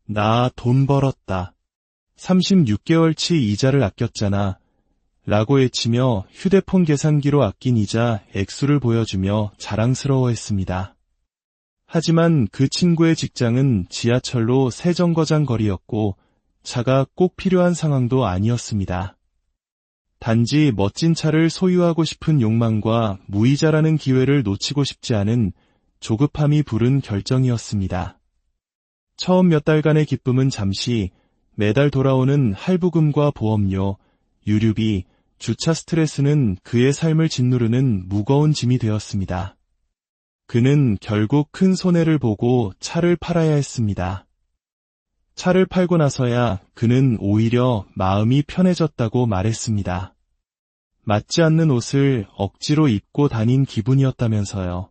나 돈 벌었다. 36개월치 이자를 아꼈잖아. 라고 외치며 휴대폰 계산기로 아낀 이자 액수를 보여주며 자랑스러워했습니다. 하지만 그 친구의 직장은 지하철로 세 정거장 거리였고 차가 꼭 필요한 상황도 아니었습니다. 단지 멋진 차를 소유하고 싶은 욕망과 무이자라는 기회를 놓치고 싶지 않은 조급함이 부른 결정이었습니다. 처음 몇 달간의 기쁨은 잠시, 매달 돌아오는 할부금과 보험료, 유류비, 주차 스트레스는 그의 삶을 짓누르는 무거운 짐이 되었습니다. 그는 결국 큰 손해를 보고 차를 팔아야 했습니다. 차를 팔고 나서야 그는 오히려 마음이 편해졌다고 말했습니다. 맞지 않는 옷을 억지로 입고 다닌 기분이었다면서요.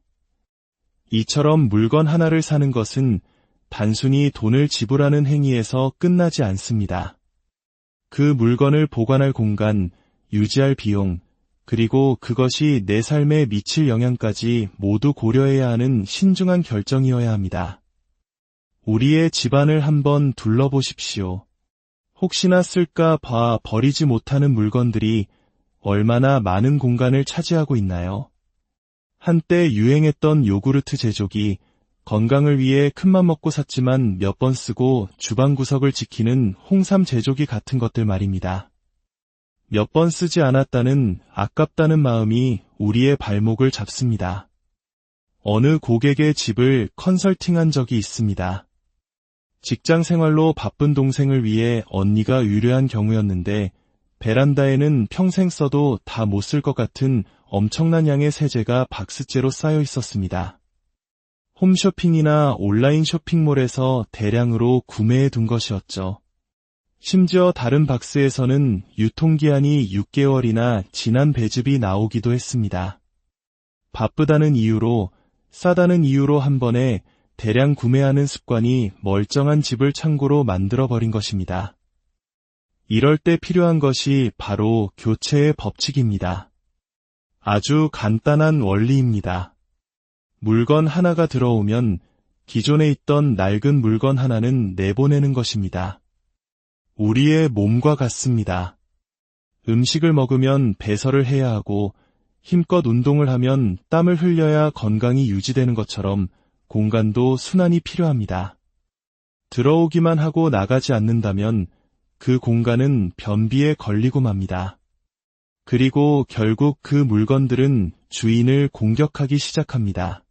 이처럼 물건 하나를 사는 것은 단순히 돈을 지불하는 행위에서 끝나지 않습니다. 그 물건을 보관할 공간, 유지할 비용, 그리고 그것이 내 삶에 미칠 영향까지 모두 고려해야 하는 신중한 결정이어야 합니다. 우리의 집안을 한번 둘러보십시오. 혹시나 쓸까 봐 버리지 못하는 물건들이 얼마나 많은 공간을 차지하고 있나요? 한때 유행했던 요구르트 제조기, 건강을 위해 큰맘 먹고 샀지만 몇 번 쓰고 주방 구석을 지키는 홍삼 제조기 같은 것들 말입니다. 몇 번 쓰지 않았다는 아깝다는 마음이 우리의 발목을 잡습니다. 어느 고객의 집을 컨설팅한 적이 있습니다. 직장 생활로 바쁜 동생을 위해 언니가 의뢰한 경우였는데 베란다에는 평생 써도 다 못 쓸 것 같은 엄청난 양의 세제가 박스째로 쌓여 있었습니다. 홈쇼핑이나 온라인 쇼핑몰에서 대량으로 구매해 둔 것이었죠. 심지어 다른 박스에서는 유통기한이 6개월이나 지난 배즙이 나오기도 했습니다. 바쁘다는 이유로, 싸다는 이유로 한 번에 대량 구매하는 습관이 멀쩡한 집을 창고로 만들어버린 것입니다. 이럴 때 필요한 것이 바로 교체의 법칙입니다. 아주 간단한 원리입니다. 물건 하나가 들어오면 기존에 있던 낡은 물건 하나는 내보내는 것입니다. 우리의 몸과 같습니다. 음식을 먹으면 배설을 해야 하고 힘껏 운동을 하면 땀을 흘려야 건강이 유지되는 것처럼 공간도 순환이 필요합니다. 들어오기만 하고 나가지 않는다면 그 공간은 변비에 걸리고 맙니다. 그리고 결국 그 물건들은 주인을 공격하기 시작합니다.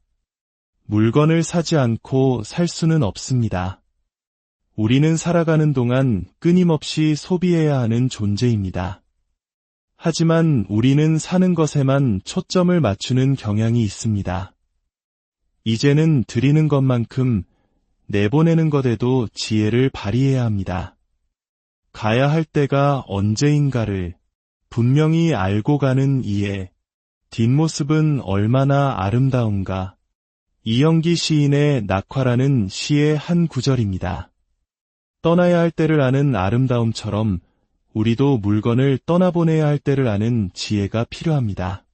물건을 사지 않고 살 수는 없습니다. 우리는 살아가는 동안 끊임없이 소비해야 하는 존재입니다. 하지만 우리는 사는 것에만 초점을 맞추는 경향이 있습니다. 이제는 드리는 것만큼 내보내는 것에도 지혜를 발휘해야 합니다. 가야 할 때가 언제인가를 분명히 알고 가는 이해, 뒷모습은 얼마나 아름다운가. 이영기 시인의 낙화라는 시의 한 구절입니다. 떠나야 할 때를 아는 아름다움처럼 우리도 물건을 떠나보내야 할 때를 아는 지혜가 필요합니다.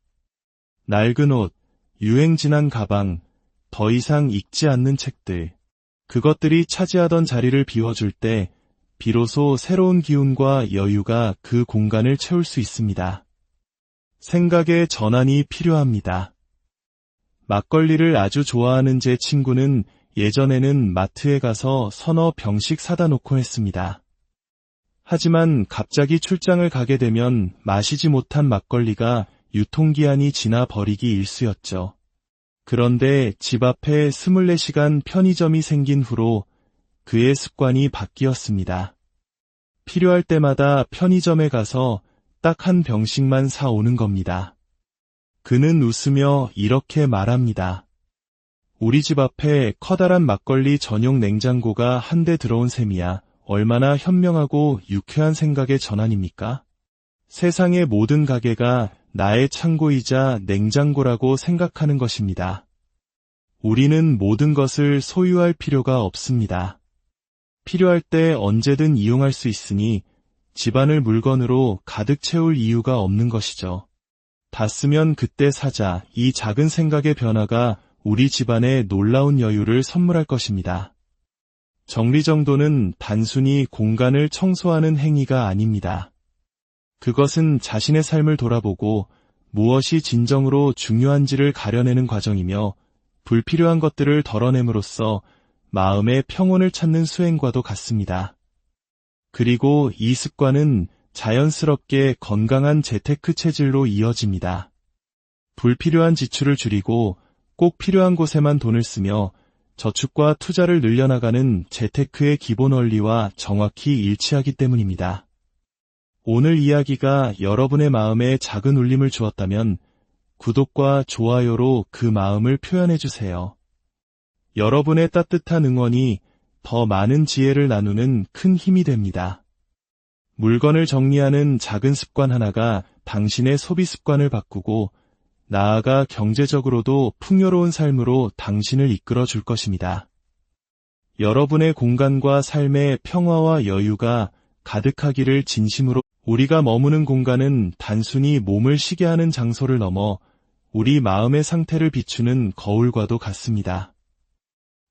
낡은 옷, 유행 지난 가방, 더 이상 읽지 않는 책들, 그것들이 차지하던 자리를 비워줄 때 비로소 새로운 기운과 여유가 그 공간을 채울 수 있습니다. 생각의 전환이 필요합니다. 막걸리를 아주 좋아하는 제 친구는 예전에는 마트에 가서 서너 병씩 사다 놓곤 했습니다. 하지만 갑자기 출장을 가게 되면 마시지 못한 막걸리가 유통기한이 지나 버리기 일쑤였죠. 그런데 집 앞에 24시간 편의점이 생긴 후로 그의 습관이 바뀌었습니다. 필요할 때마다 편의점에 가서 딱 한 병씩만 사오는 겁니다. 그는 웃으며 이렇게 말합니다. 우리 집 앞에 커다란 막걸리 전용 냉장고가 한 대 들어온 셈이야. 얼마나 현명하고 유쾌한 생각의 전환입니까? 세상의 모든 가게가 나의 창고이자 냉장고라고 생각하는 것입니다. 우리는 모든 것을 소유할 필요가 없습니다. 필요할 때 언제든 이용할 수 있으니 집안을 물건으로 가득 채울 이유가 없는 것이죠. 다 쓰면 그때 사자. 이 작은 생각의 변화가 우리 집안에 놀라운 여유를 선물할 것입니다. 정리정돈은 단순히 공간을 청소하는 행위가 아닙니다. 그것은 자신의 삶을 돌아보고 무엇이 진정으로 중요한지를 가려내는 과정이며 불필요한 것들을 덜어냄으로써 마음의 평온을 찾는 수행과도 같습니다. 그리고 이 습관은 자연스럽게 건강한 재테크 체질로 이어집니다. 불필요한 지출을 줄이고 꼭 필요한 곳에만 돈을 쓰며 저축과 투자를 늘려나가는 재테크의 기본 원리와 정확히 일치하기 때문입니다. 오늘 이야기가 여러분의 마음에 작은 울림을 주었다면 구독과 좋아요로 그 마음을 표현해주세요. 여러분의 따뜻한 응원이 더 많은 지혜를 나누는 큰 힘이 됩니다. 물건을 정리하는 작은 습관 하나가 당신의 소비 습관을 바꾸고 나아가 경제적으로도 풍요로운 삶으로 당신을 이끌어 줄 것입니다. 여러분의 공간과 삶의 평화와 여유가 가득하기를 진심으로 우리가 머무는 공간은 단순히 몸을 쉬게 하는 장소를 넘어 우리 마음의 상태를 비추는 거울과도 같습니다.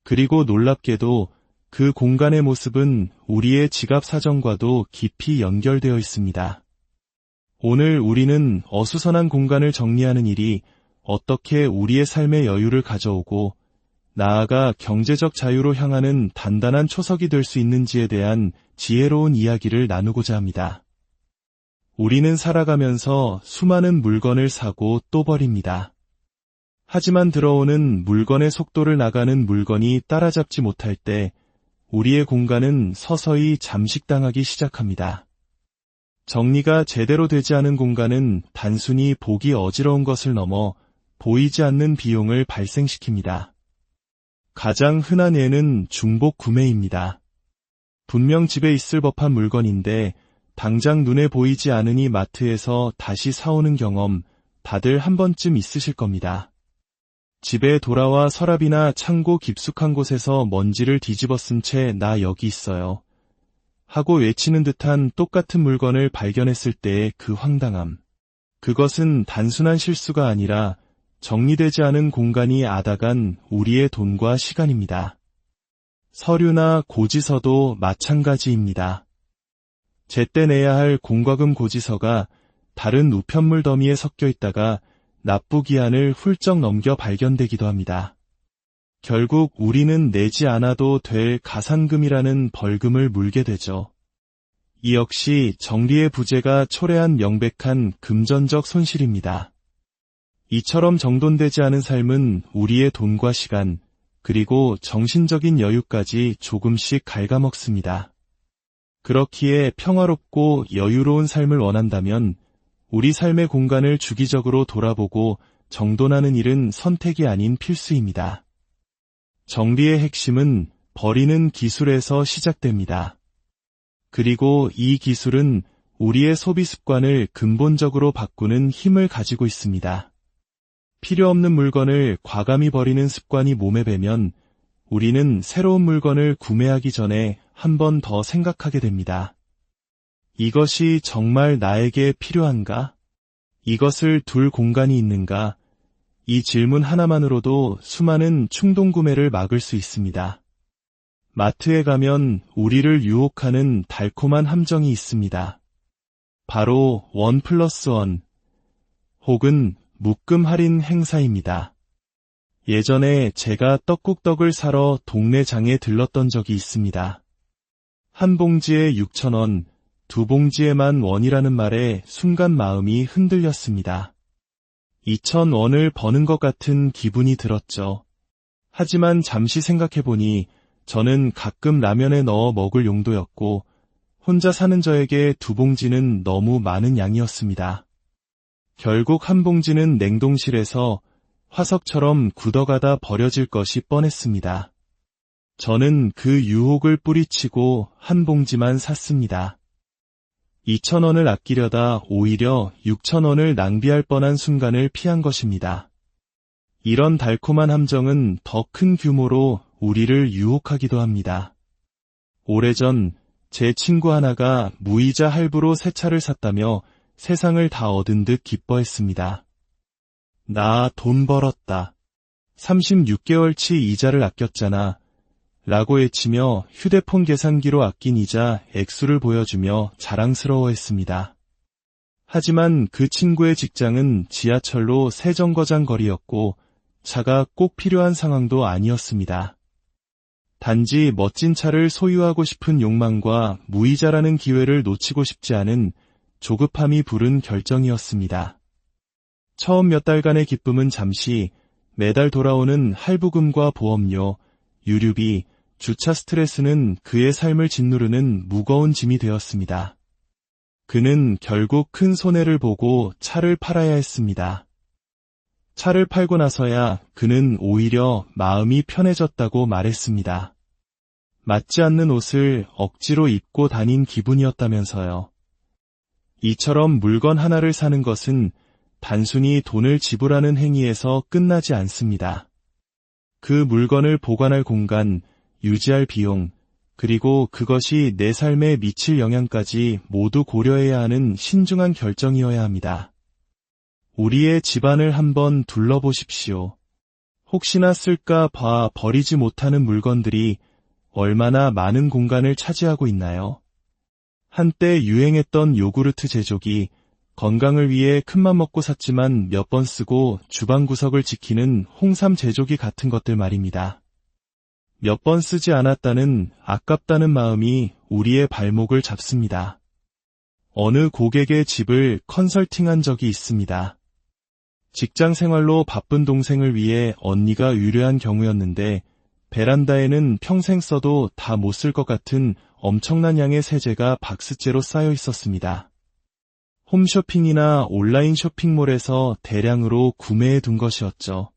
그리고 놀랍게도 그 공간의 모습은 우리의 지갑 사정과도 깊이 연결되어 있습니다. 오늘 우리는 어수선한 공간을 정리하는 일이 어떻게 우리의 삶의 여유를 가져오고 나아가 경제적 자유로 향하는 단단한 초석이 될 수 있는지에 대한 지혜로운 이야기를 나누고자 합니다. 우리는 살아가면서 수많은 물건을 사고 또 버립니다. 하지만 들어오는 물건의 속도를 나가는 물건이 따라잡지 못할 때 우리의 공간은 서서히 잠식당하기 시작합니다. 정리가 제대로 되지 않은 공간은 단순히 보기 어지러운 것을 넘어 보이지 않는 비용을 발생시킵니다. 가장 흔한 예는 중복 구매입니다. 분명 집에 있을 법한 물건인데 당장 눈에 보이지 않으니 마트에서 다시 사오는 경험 다들 한 번쯤 있으실 겁니다. 집에 돌아와 서랍이나 창고 깊숙한 곳에서 먼지를 뒤집어 쓴 채 나 여기 있어요 하고 외치는 듯한 똑같은 물건을 발견했을 때의 그 황당함. 그것은 단순한 실수가 아니라 정리되지 않은 공간이 앗아간 우리의 돈과 시간입니다. 서류나 고지서도 마찬가지입니다. 제때 내야 할 공과금 고지서가 다른 우편물 더미에 섞여 있다가 납부기한을 훌쩍 넘겨 발견되기도 합니다. 결국 우리는 내지 않아도 될 가산금이라는 벌금을 물게 되죠. 이 역시 정리의 부재가 초래한 명백한 금전적 손실입니다. 이처럼 정돈되지 않은 삶은 우리의 돈과 시간, 그리고 정신적인 여유까지 조금씩 갉아먹습니다. 그렇기에 평화롭고 여유로운 삶을 원한다면 우리 삶의 공간을 주기적으로 돌아보고 정돈하는 일은 선택이 아닌 필수입니다. 정리의 핵심은 버리는 기술에서 시작됩니다. 그리고 이 기술은 우리의 소비 습관을 근본적으로 바꾸는 힘을 가지고 있습니다. 필요 없는 물건을 과감히 버리는 습관이 몸에 배면 우리는 새로운 물건을 구매하기 전에 한 번 더 생각하게 됩니다. 이것이 정말 나에게 필요한가? 이것을 둘 공간이 있는가? 이 질문 하나만으로도 수많은 충동 구매를 막을 수 있습니다. 마트에 가면 우리를 유혹하는 달콤한 함정이 있습니다. 바로 1+1 혹은 묶음 할인 행사입니다. 예전에 제가 떡국떡을 사러 동네 장에 들렀던 적이 있습니다. 한 봉지에 6,000원, 두 봉지에만 원이라는 말에 순간 마음이 흔들렸습니다. 2,000원을 버는 것 같은 기분이 들었죠. 하지만 잠시 생각해보니 저는 가끔 라면에 넣어 먹을 용도였고 혼자 사는 저에게 두 봉지는 너무 많은 양이었습니다. 결국 한 봉지는 냉동실에서 화석처럼 굳어가다 버려질 것이 뻔했습니다. 저는 그 유혹을 뿌리치고 한 봉지만 샀습니다. 2,000원을 아끼려다 오히려 6,000원을 낭비할 뻔한 순간을 피한 것입니다. 이런 달콤한 함정은 더 큰 규모로 우리를 유혹하기도 합니다. 오래전 제 친구 하나가 무이자 할부로 새 차를 샀다며 세상을 다 얻은 듯 기뻐했습니다. 나 돈 벌었다. 36개월치 이자를 아꼈잖아. 라고 외치며 휴대폰 계산기로 아낀 이자 액수를 보여주며 자랑스러워했습니다. 하지만 그 친구의 직장은 지하철로 3정거장 거리였고 차가 꼭 필요한 상황도 아니었습니다. 단지 멋진 차를 소유하고 싶은 욕망과 무이자라는 기회를 놓치고 싶지 않은 조급함이 부른 결정이었습니다. 처음 몇 달간의 기쁨은 잠시, 매달 돌아오는 할부금과 보험료, 유류비, 주차 스트레스는 그의 삶을 짓누르는 무거운 짐이 되었습니다. 그는 결국 큰 손해를 보고 차를 팔아야 했습니다. 차를 팔고 나서야 그는 오히려 마음이 편해졌다고 말했습니다. 맞지 않는 옷을 억지로 입고 다닌 기분이었다면서요. 이처럼 물건 하나를 사는 것은 단순히 돈을 지불하는 행위에서 끝나지 않습니다. 그 물건을 보관할 공간, 유지할 비용, 그리고 그것이 내 삶에 미칠 영향까지 모두 고려해야 하는 신중한 결정이어야 합니다. 우리의 집안을 한번 둘러보십시오. 혹시나 쓸까 봐 버리지 못하는 물건들이 얼마나 많은 공간을 차지하고 있나요? 한때 유행했던 요구르트 제조기, 건강을 위해 큰맘 먹고 샀지만 몇 번 쓰고 주방 구석을 지키는 홍삼 제조기 같은 것들 말입니다. 몇 번 쓰지 않았다는 아깝다는 마음이 우리의 발목을 잡습니다. 어느 고객의 집을 컨설팅한 적이 있습니다. 직장 생활로 바쁜 동생을 위해 언니가 의뢰한 경우였는데 베란다에는 평생 써도 다 못 쓸 것 같은 엄청난 양의 세제가 박스째로 쌓여 있었습니다. 홈쇼핑이나 온라인 쇼핑몰에서 대량으로 구매해 둔 것이었죠.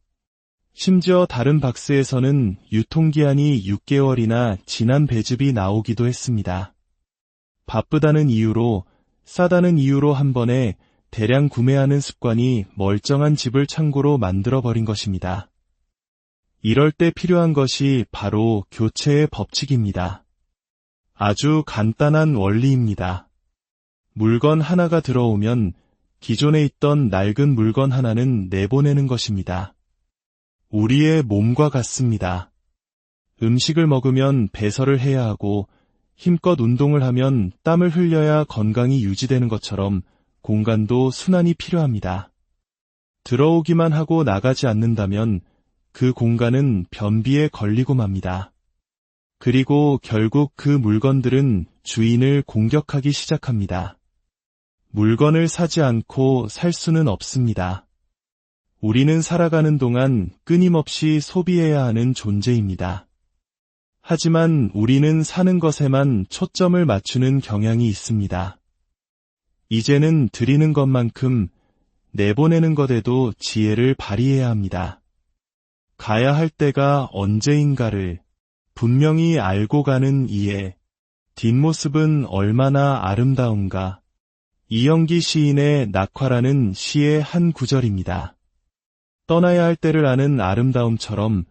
심지어 다른 박스에서는 유통기한이 6개월이나 지난 배즙이 나오기도 했습니다. 바쁘다는 이유로, 싸다는 이유로 한 번에 대량 구매하는 습관이 멀쩡한 집을 창고로 만들어버린 것입니다. 이럴 때 필요한 것이 바로 교체의 법칙입니다. 아주 간단한 원리입니다. 물건 하나가 들어오면 기존에 있던 낡은 물건 하나는 내보내는 것입니다. 우리의 몸과 같습니다. 음식을 먹으면 배설을 해야 하고 힘껏 운동을 하면 땀을 흘려야 건강이 유지되는 것처럼 공간도 순환이 필요합니다. 들어오기만 하고 나가지 않는다면 그 공간은 변비에 걸리고 맙니다. 그리고 결국 그 물건들은 주인을 공격하기 시작합니다. 물건을 사지 않고 살 수는 없습니다. 우리는 살아가는 동안 끊임없이 소비해야 하는 존재입니다. 하지만 우리는 사는 것에만 초점을 맞추는 경향이 있습니다. 이제는 드리는 것만큼 내보내는 것에도 지혜를 발휘해야 합니다. 가야 할 때가 언제인가를 분명히 알고 가는 이해, 뒷모습은 얼마나 아름다운가. 이영기 시인의 낙화라는 시의 한 구절입니다. 떠나야 할 때를 아는 아름다움처럼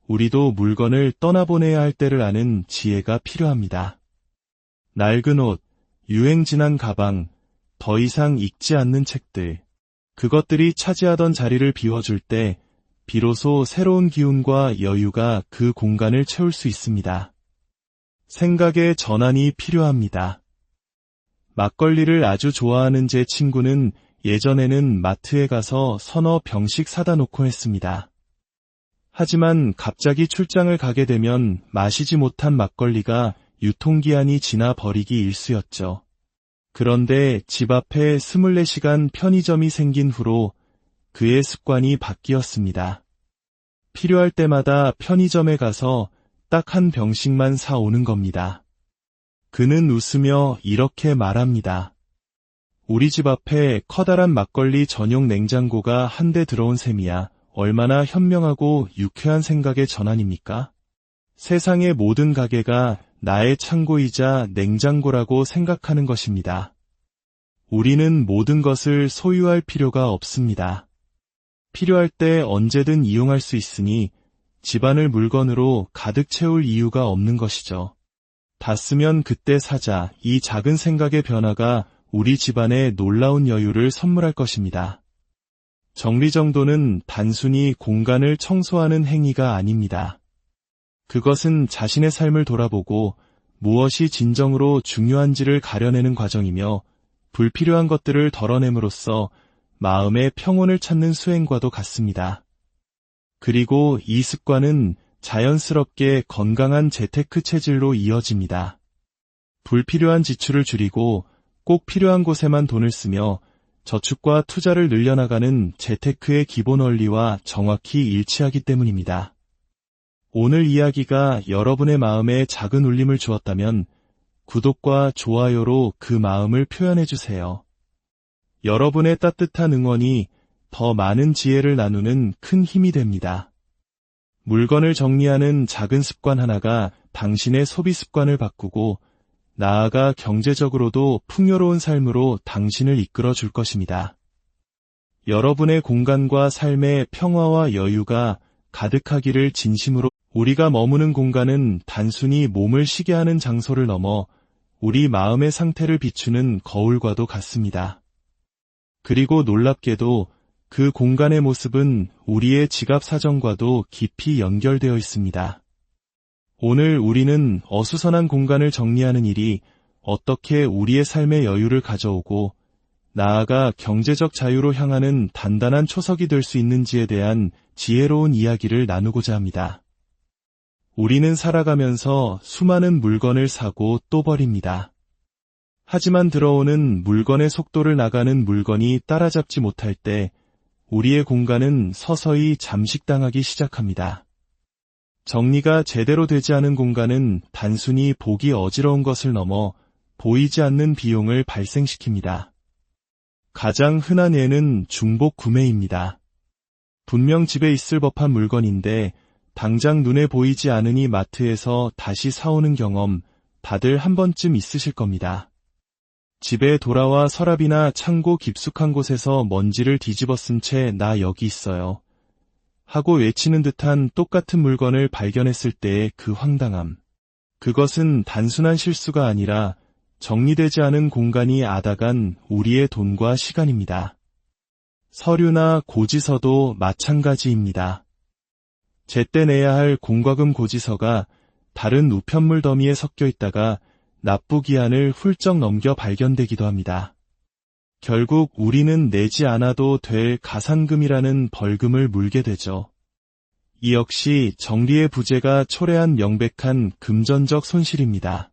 우리도 물건을 떠나보내야 할 때를 아는 지혜가 필요합니다. 낡은 옷, 유행 지난 가방, 더 이상 읽지 않는 책들, 그것들이 차지하던 자리를 비워줄 때 비로소 새로운 기운과 여유가 그 공간을 채울 수 있습니다. 생각의 전환이 필요합니다. 막걸리를 아주 좋아하는 제 친구는 예전에는 마트에 가서 서너 병씩 사다 놓곤 했습니다. 하지만 갑자기 출장을 가게 되면 마시지 못한 막걸리가 유통기한이 지나 버리기 일쑤였죠. 그런데 집 앞에 24시간 편의점이 생긴 후로 그의 습관이 바뀌었습니다. 필요할 때마다 편의점에 가서 딱 한 병씩만 사오는 겁니다. 그는 웃으며 이렇게 말합니다. 우리 집 앞에 커다란 막걸리 전용 냉장고가 한 대 들어온 셈이야. 얼마나 현명하고 유쾌한 생각의 전환입니까? 세상의 모든 가게가 나의 창고이자 냉장고라고 생각하는 것입니다. 우리는 모든 것을 소유할 필요가 없습니다. 필요할 때 언제든 이용할 수 있으니 집안을 물건으로 가득 채울 이유가 없는 것이죠. 다 쓰면 그때 사자. 이 작은 생각의 변화가 우리 집안에 놀라운 여유를 선물할 것입니다. 정리정돈은 단순히 공간을 청소하는 행위가 아닙니다. 그것은 자신의 삶을 돌아보고 무엇이 진정으로 중요한지를 가려내는 과정이며 불필요한 것들을 덜어냄으로써 마음의 평온을 찾는 수행과도 같습니다. 그리고 이 습관은 자연스럽게 건강한 재테크 체질로 이어집니다. 불필요한 지출을 줄이고 꼭 필요한 곳에만 돈을 쓰며 저축과 투자를 늘려나가는 재테크의 기본 원리와 정확히 일치하기 때문입니다. 오늘 이야기가 여러분의 마음에 작은 울림을 주었다면 구독과 좋아요로 그 마음을 표현해주세요. 여러분의 따뜻한 응원이 더 많은 지혜를 나누는 큰 힘이 됩니다. 물건을 정리하는 작은 습관 하나가 당신의 소비 습관을 바꾸고 나아가 경제적으로도 풍요로운 삶으로 당신을 이끌어 줄 것입니다. 여러분의 공간과 삶의 평화와 여유가 가득하기를 진심으로 우리가 머무는 공간은 단순히 몸을 쉬게 하는 장소를 넘어 우리 마음의 상태를 비추는 거울과도 같습니다. 그리고 놀랍게도 그 공간의 모습은 우리의 지갑 사정과도 깊이 연결되어 있습니다. 오늘 우리는 어수선한 공간을 정리하는 일이 어떻게 우리의 삶의 여유를 가져오고 나아가 경제적 자유로 향하는 단단한 초석이 될 수 있는지에 대한 지혜로운 이야기를 나누고자 합니다. 우리는 살아가면서 수많은 물건을 사고 또 버립니다. 하지만 들어오는 물건의 속도를 나가는 물건이 따라잡지 못할 때 우리의 공간은 서서히 잠식당하기 시작합니다. 정리가 제대로 되지 않은 공간은 단순히 보기 어지러운 것을 넘어 보이지 않는 비용을 발생시킵니다. 가장 흔한 예는 중복 구매입니다. 분명 집에 있을 법한 물건인데 당장 눈에 보이지 않으니 마트에서 다시 사오는 경험 다들 한 번쯤 있으실 겁니다. 집에 돌아와 서랍이나 창고 깊숙한 곳에서 먼지를 뒤집어 쓴 채 나 여기 있어요 하고 외치는 듯한 똑같은 물건을 발견했을 때의 그 황당함. 그것은 단순한 실수가 아니라 정리되지 않은 공간이 앗아간 우리의 돈과 시간입니다. 서류나 고지서도 마찬가지입니다. 제때 내야 할 공과금 고지서가 다른 우편물 더미에 섞여 있다가 납부기한을 훌쩍 넘겨 발견되기도 합니다. 결국 우리는 내지 않아도 될 가산금이라는 벌금을 물게 되죠. 이 역시 정리의 부재가 초래한 명백한 금전적 손실입니다.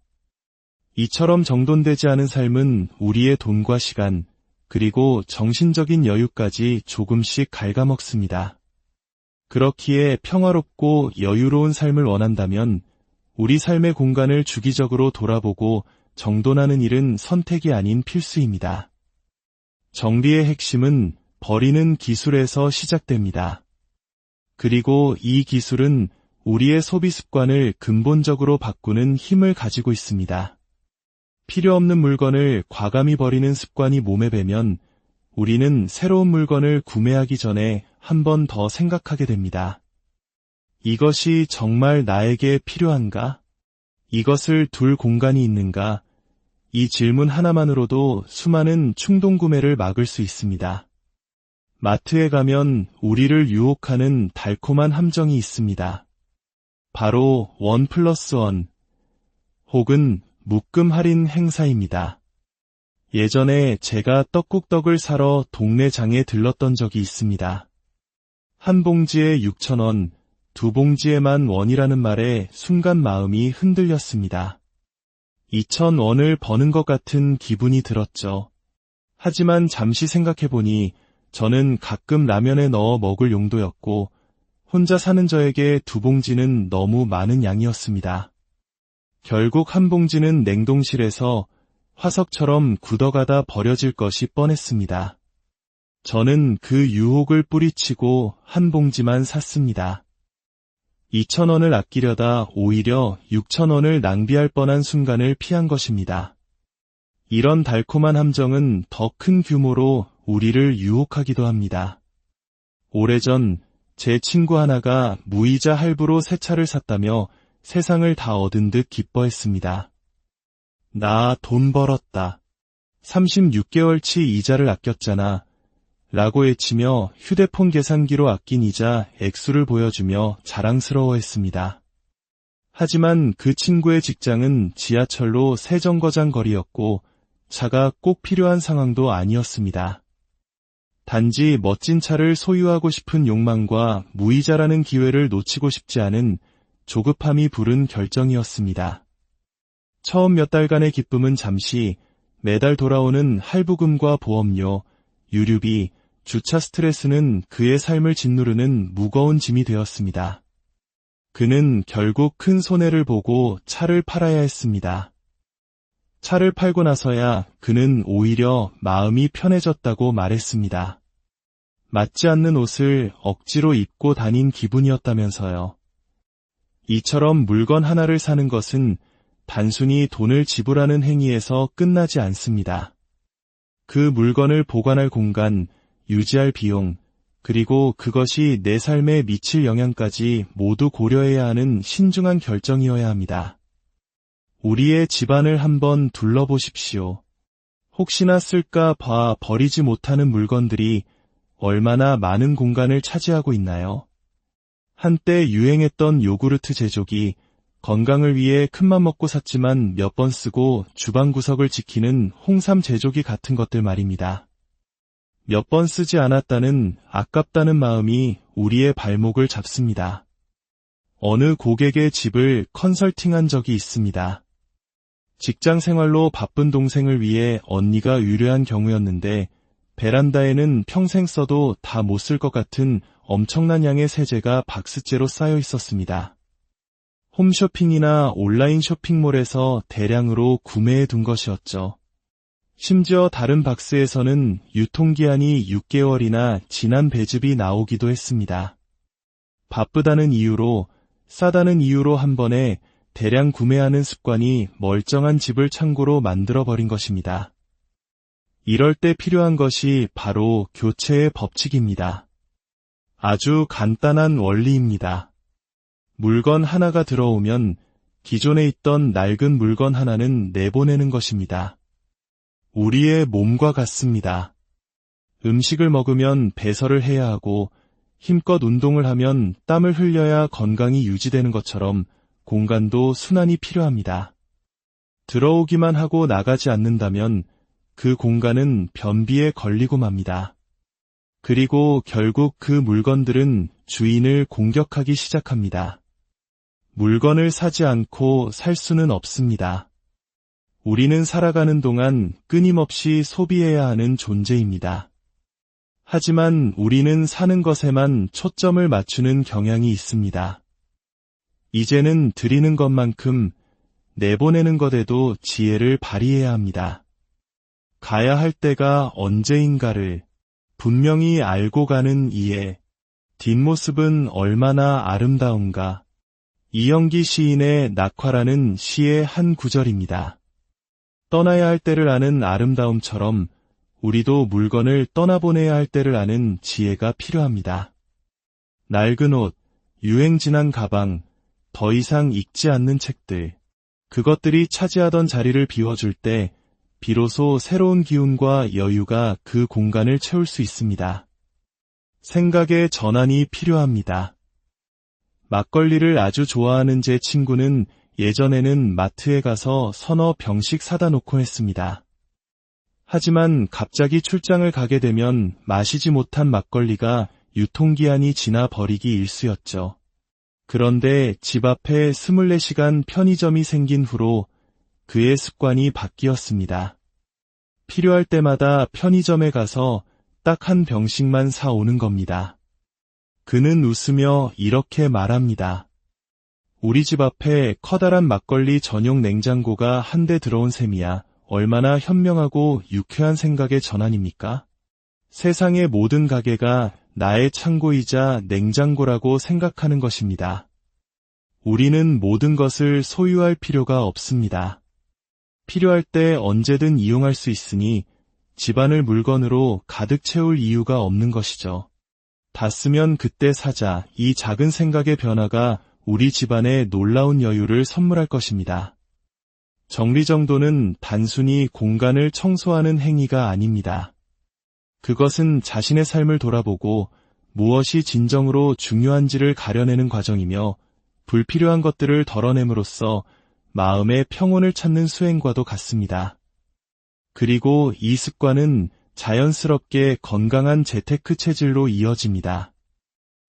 이처럼 정돈되지 않은 삶은 우리의 돈과 시간, 그리고 정신적인 여유까지 조금씩 갉아먹습니다. 그렇기에 평화롭고 여유로운 삶을 원한다면 우리 삶의 공간을 주기적으로 돌아보고 정돈하는 일은 선택이 아닌 필수입니다. 정리의 핵심은 버리는 기술에서 시작됩니다. 그리고 이 기술은 우리의 소비 습관을 근본적으로 바꾸는 힘을 가지고 있습니다. 필요 없는 물건을 과감히 버리는 습관이 몸에 배면 우리는 새로운 물건을 구매하기 전에 한 번 더 생각하게 됩니다. 이것이 정말 나에게 필요한가? 이것을 둘 공간이 있는가? 이 질문 하나만으로도 수많은 충동 구매를 막을 수 있습니다. 마트에 가면 우리를 유혹하는 달콤한 함정이 있습니다. 바로 1+1 혹은 묶음 할인 행사입니다. 예전에 제가 떡국떡을 사러 동네 장에 들렀던 적이 있습니다. 한 봉지에 6,000원, 두 봉지에만 원이라는 말에 순간 마음이 흔들렸습니다. 2,000원을 버는 것 같은 기분이 들었죠. 하지만 잠시 생각해보니 저는 가끔 라면에 넣어 먹을 용도였고 혼자 사는 저에게 두 봉지는 너무 많은 양이었습니다. 결국 한 봉지는 냉동실에서 화석처럼 굳어가다 버려질 것이 뻔했습니다. 저는 그 유혹을 뿌리치고 한 봉지만 샀습니다. 2,000원을 아끼려다 오히려 6,000원을 낭비할 뻔한 순간을 피한 것입니다. 이런 달콤한 함정은 더 큰 규모로 우리를 유혹하기도 합니다. 오래전 제 친구 하나가 무이자 할부로 새 차를 샀다며 세상을 다 얻은 듯 기뻐했습니다. 나 돈 벌었다. 36개월치 이자를 아꼈잖아. 라고 외치며 휴대폰 계산기로 아낀 이자 액수를 보여주며 자랑스러워했습니다. 하지만 그 친구의 직장은 지하철로 세 정거장 거리였고 차가 꼭 필요한 상황도 아니었습니다. 단지 멋진 차를 소유하고 싶은 욕망과 무이자라는 기회를 놓치고 싶지 않은 조급함이 부른 결정이었습니다. 처음 몇 달간의 기쁨은 잠시, 매달 돌아오는 할부금과 보험료, 유류비, 주차 스트레스는 그의 삶을 짓누르는 무거운 짐이 되었습니다. 그는 결국 큰 손해를 보고 차를 팔아야 했습니다. 차를 팔고 나서야 그는 오히려 마음이 편해졌다고 말했습니다. 맞지 않는 옷을 억지로 입고 다닌 기분이었다면서요. 이처럼 물건 하나를 사는 것은 단순히 돈을 지불하는 행위에서 끝나지 않습니다. 그 물건을 보관할 공간, 유지할 비용, 그리고 그것이 내 삶에 미칠 영향까지 모두 고려해야 하는 신중한 결정이어야 합니다. 우리의 집안을 한번 둘러보십시오. 혹시나 쓸까 봐 버리지 못하는 물건들이 얼마나 많은 공간을 차지하고 있나요? 한때 유행했던 요구르트 제조기, 건강을 위해 큰맘 먹고 샀지만 몇 번 쓰고 주방 구석을 지키는 홍삼 제조기 같은 것들 말입니다. 몇 번 쓰지 않았다는 아깝다는 마음이 우리의 발목을 잡습니다. 어느 고객의 집을 컨설팅한 적이 있습니다. 직장 생활로 바쁜 동생을 위해 언니가 의뢰한 경우였는데 베란다에는 평생 써도 다 못 쓸 것 같은 엄청난 양의 세제가 박스째로 쌓여 있었습니다. 홈쇼핑이나 온라인 쇼핑몰에서 대량으로 구매해 둔 것이었죠. 심지어 다른 박스에서는 유통기한이 6개월이나 지난 배즙이 나오기도 했습니다. 바쁘다는 이유로, 싸다는 이유로 한 번에 대량 구매하는 습관이 멀쩡한 집을 창고로 만들어버린 것입니다. 이럴 때 필요한 것이 바로 교체의 법칙입니다. 아주 간단한 원리입니다. 물건 하나가 들어오면 기존에 있던 낡은 물건 하나는 내보내는 것입니다. 우리의 몸과 같습니다. 음식을 먹으면 배설을 해야 하고 힘껏 운동을 하면 땀을 흘려야 건강이 유지되는 것처럼 공간도 순환이 필요합니다. 들어오기만 하고 나가지 않는다면 그 공간은 변비에 걸리고 맙니다. 그리고 결국 그 물건들은 주인을 공격하기 시작합니다. 물건을 사지 않고 살 수는 없습니다. 우리는 살아가는 동안 끊임없이 소비해야 하는 존재입니다. 하지만 우리는 사는 것에만 초점을 맞추는 경향이 있습니다. 이제는 드리는 것만큼 내보내는 것에도 지혜를 발휘해야 합니다. 가야 할 때가 언제인가를 분명히 알고 가는 이해, 뒷모습은 얼마나 아름다운가. 이영기 시인의 낙화라는 시의 한 구절입니다. 떠나야 할 때를 아는 아름다움처럼 우리도 물건을 떠나보내야 할 때를 아는 지혜가 필요합니다. 낡은 옷, 유행 지난 가방, 더 이상 읽지 않는 책들, 그것들이 차지하던 자리를 비워줄 때 비로소 새로운 기운과 여유가 그 공간을 채울 수 있습니다. 생각의 전환이 필요합니다. 막걸리를 아주 좋아하는 제 친구는 예전에는 마트에 가서 서너 병씩 사다 놓곤 했습니다. 하지만 갑자기 출장을 가게 되면 마시지 못한 막걸리가 유통기한이 지나 버리기 일쑤였죠. 그런데 집 앞에 24시간 편의점이 생긴 후로 그의 습관이 바뀌었습니다. 필요할 때마다 편의점에 가서 딱 한 병씩만 사오는 겁니다. 그는 웃으며 이렇게 말합니다. 우리 집 앞에 커다란 막걸리 전용 냉장고가 한 대 들어온 셈이야. 얼마나 현명하고 유쾌한 생각의 전환입니까? 세상의 모든 가게가 나의 창고이자 냉장고라고 생각하는 것입니다. 우리는 모든 것을 소유할 필요가 없습니다. 필요할 때 언제든 이용할 수 있으니 집안을 물건으로 가득 채울 이유가 없는 것이죠. 다 쓰면 그때 사자. 이 작은 생각의 변화가 우리 집안에 놀라운 여유를 선물할 것입니다. 정리정돈은 단순히 공간을 청소하는 행위가 아닙니다. 그것은 자신의 삶을 돌아보고 무엇이 진정으로 중요한지를 가려내는 과정이며 불필요한 것들을 덜어냄으로써 마음의 평온을 찾는 수행과도 같습니다. 그리고 이 습관은 자연스럽게 건강한 재테크 체질로 이어집니다.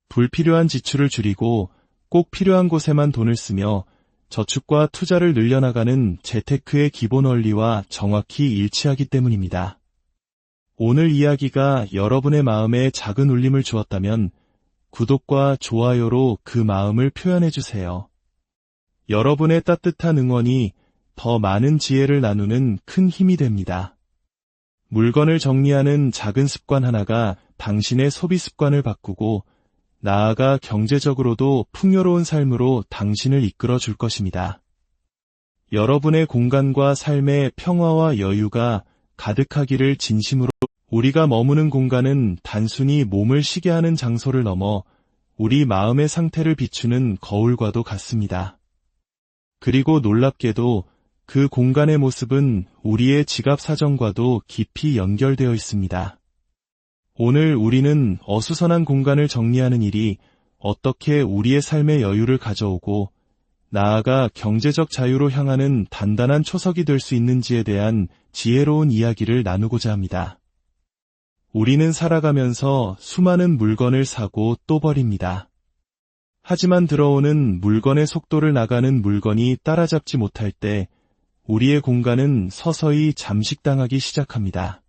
불필요한 지출을 줄이고 꼭 필요한 곳에만 돈을 쓰며 저축과 투자를 늘려나가는 재테크의 기본 원리와 정확히 일치하기 때문입니다. 오늘 이야기가 여러분의 마음에 작은 울림을 주었다면 구독과 좋아요로 그 마음을 표현해주세요. 여러분의 따뜻한 응원이 더 많은 지혜를 나누는 큰 힘이 됩니다. 물건을 정리하는 작은 습관 하나가 당신의 소비 습관을 바꾸고 나아가 경제적으로도 풍요로운 삶으로 당신을 이끌어 줄 것입니다. 여러분의 공간과 삶의 평화와 여유가 가득하기를 진심으로 우리가 머무는 공간은 단순히 몸을 쉬게 하는 장소를 넘어 우리 마음의 상태를 비추는 거울과도 같습니다. 그리고 놀랍게도 그 공간의 모습은 우리의 지갑 사정과도 깊이 연결되어 있습니다. 오늘 우리는 어수선한 공간을 정리하는 일이 어떻게 우리의 삶의 여유를 가져오고 나아가 경제적 자유로 향하는 단단한 초석이 될 수 있는지에 대한 지혜로운 이야기를 나누고자 합니다. 우리는 살아가면서 수많은 물건을 사고 또 버립니다. 하지만 들어오는 물건의 속도를 나가는 물건이 따라잡지 못할 때 우리의 공간은 서서히 잠식당하기 시작합니다.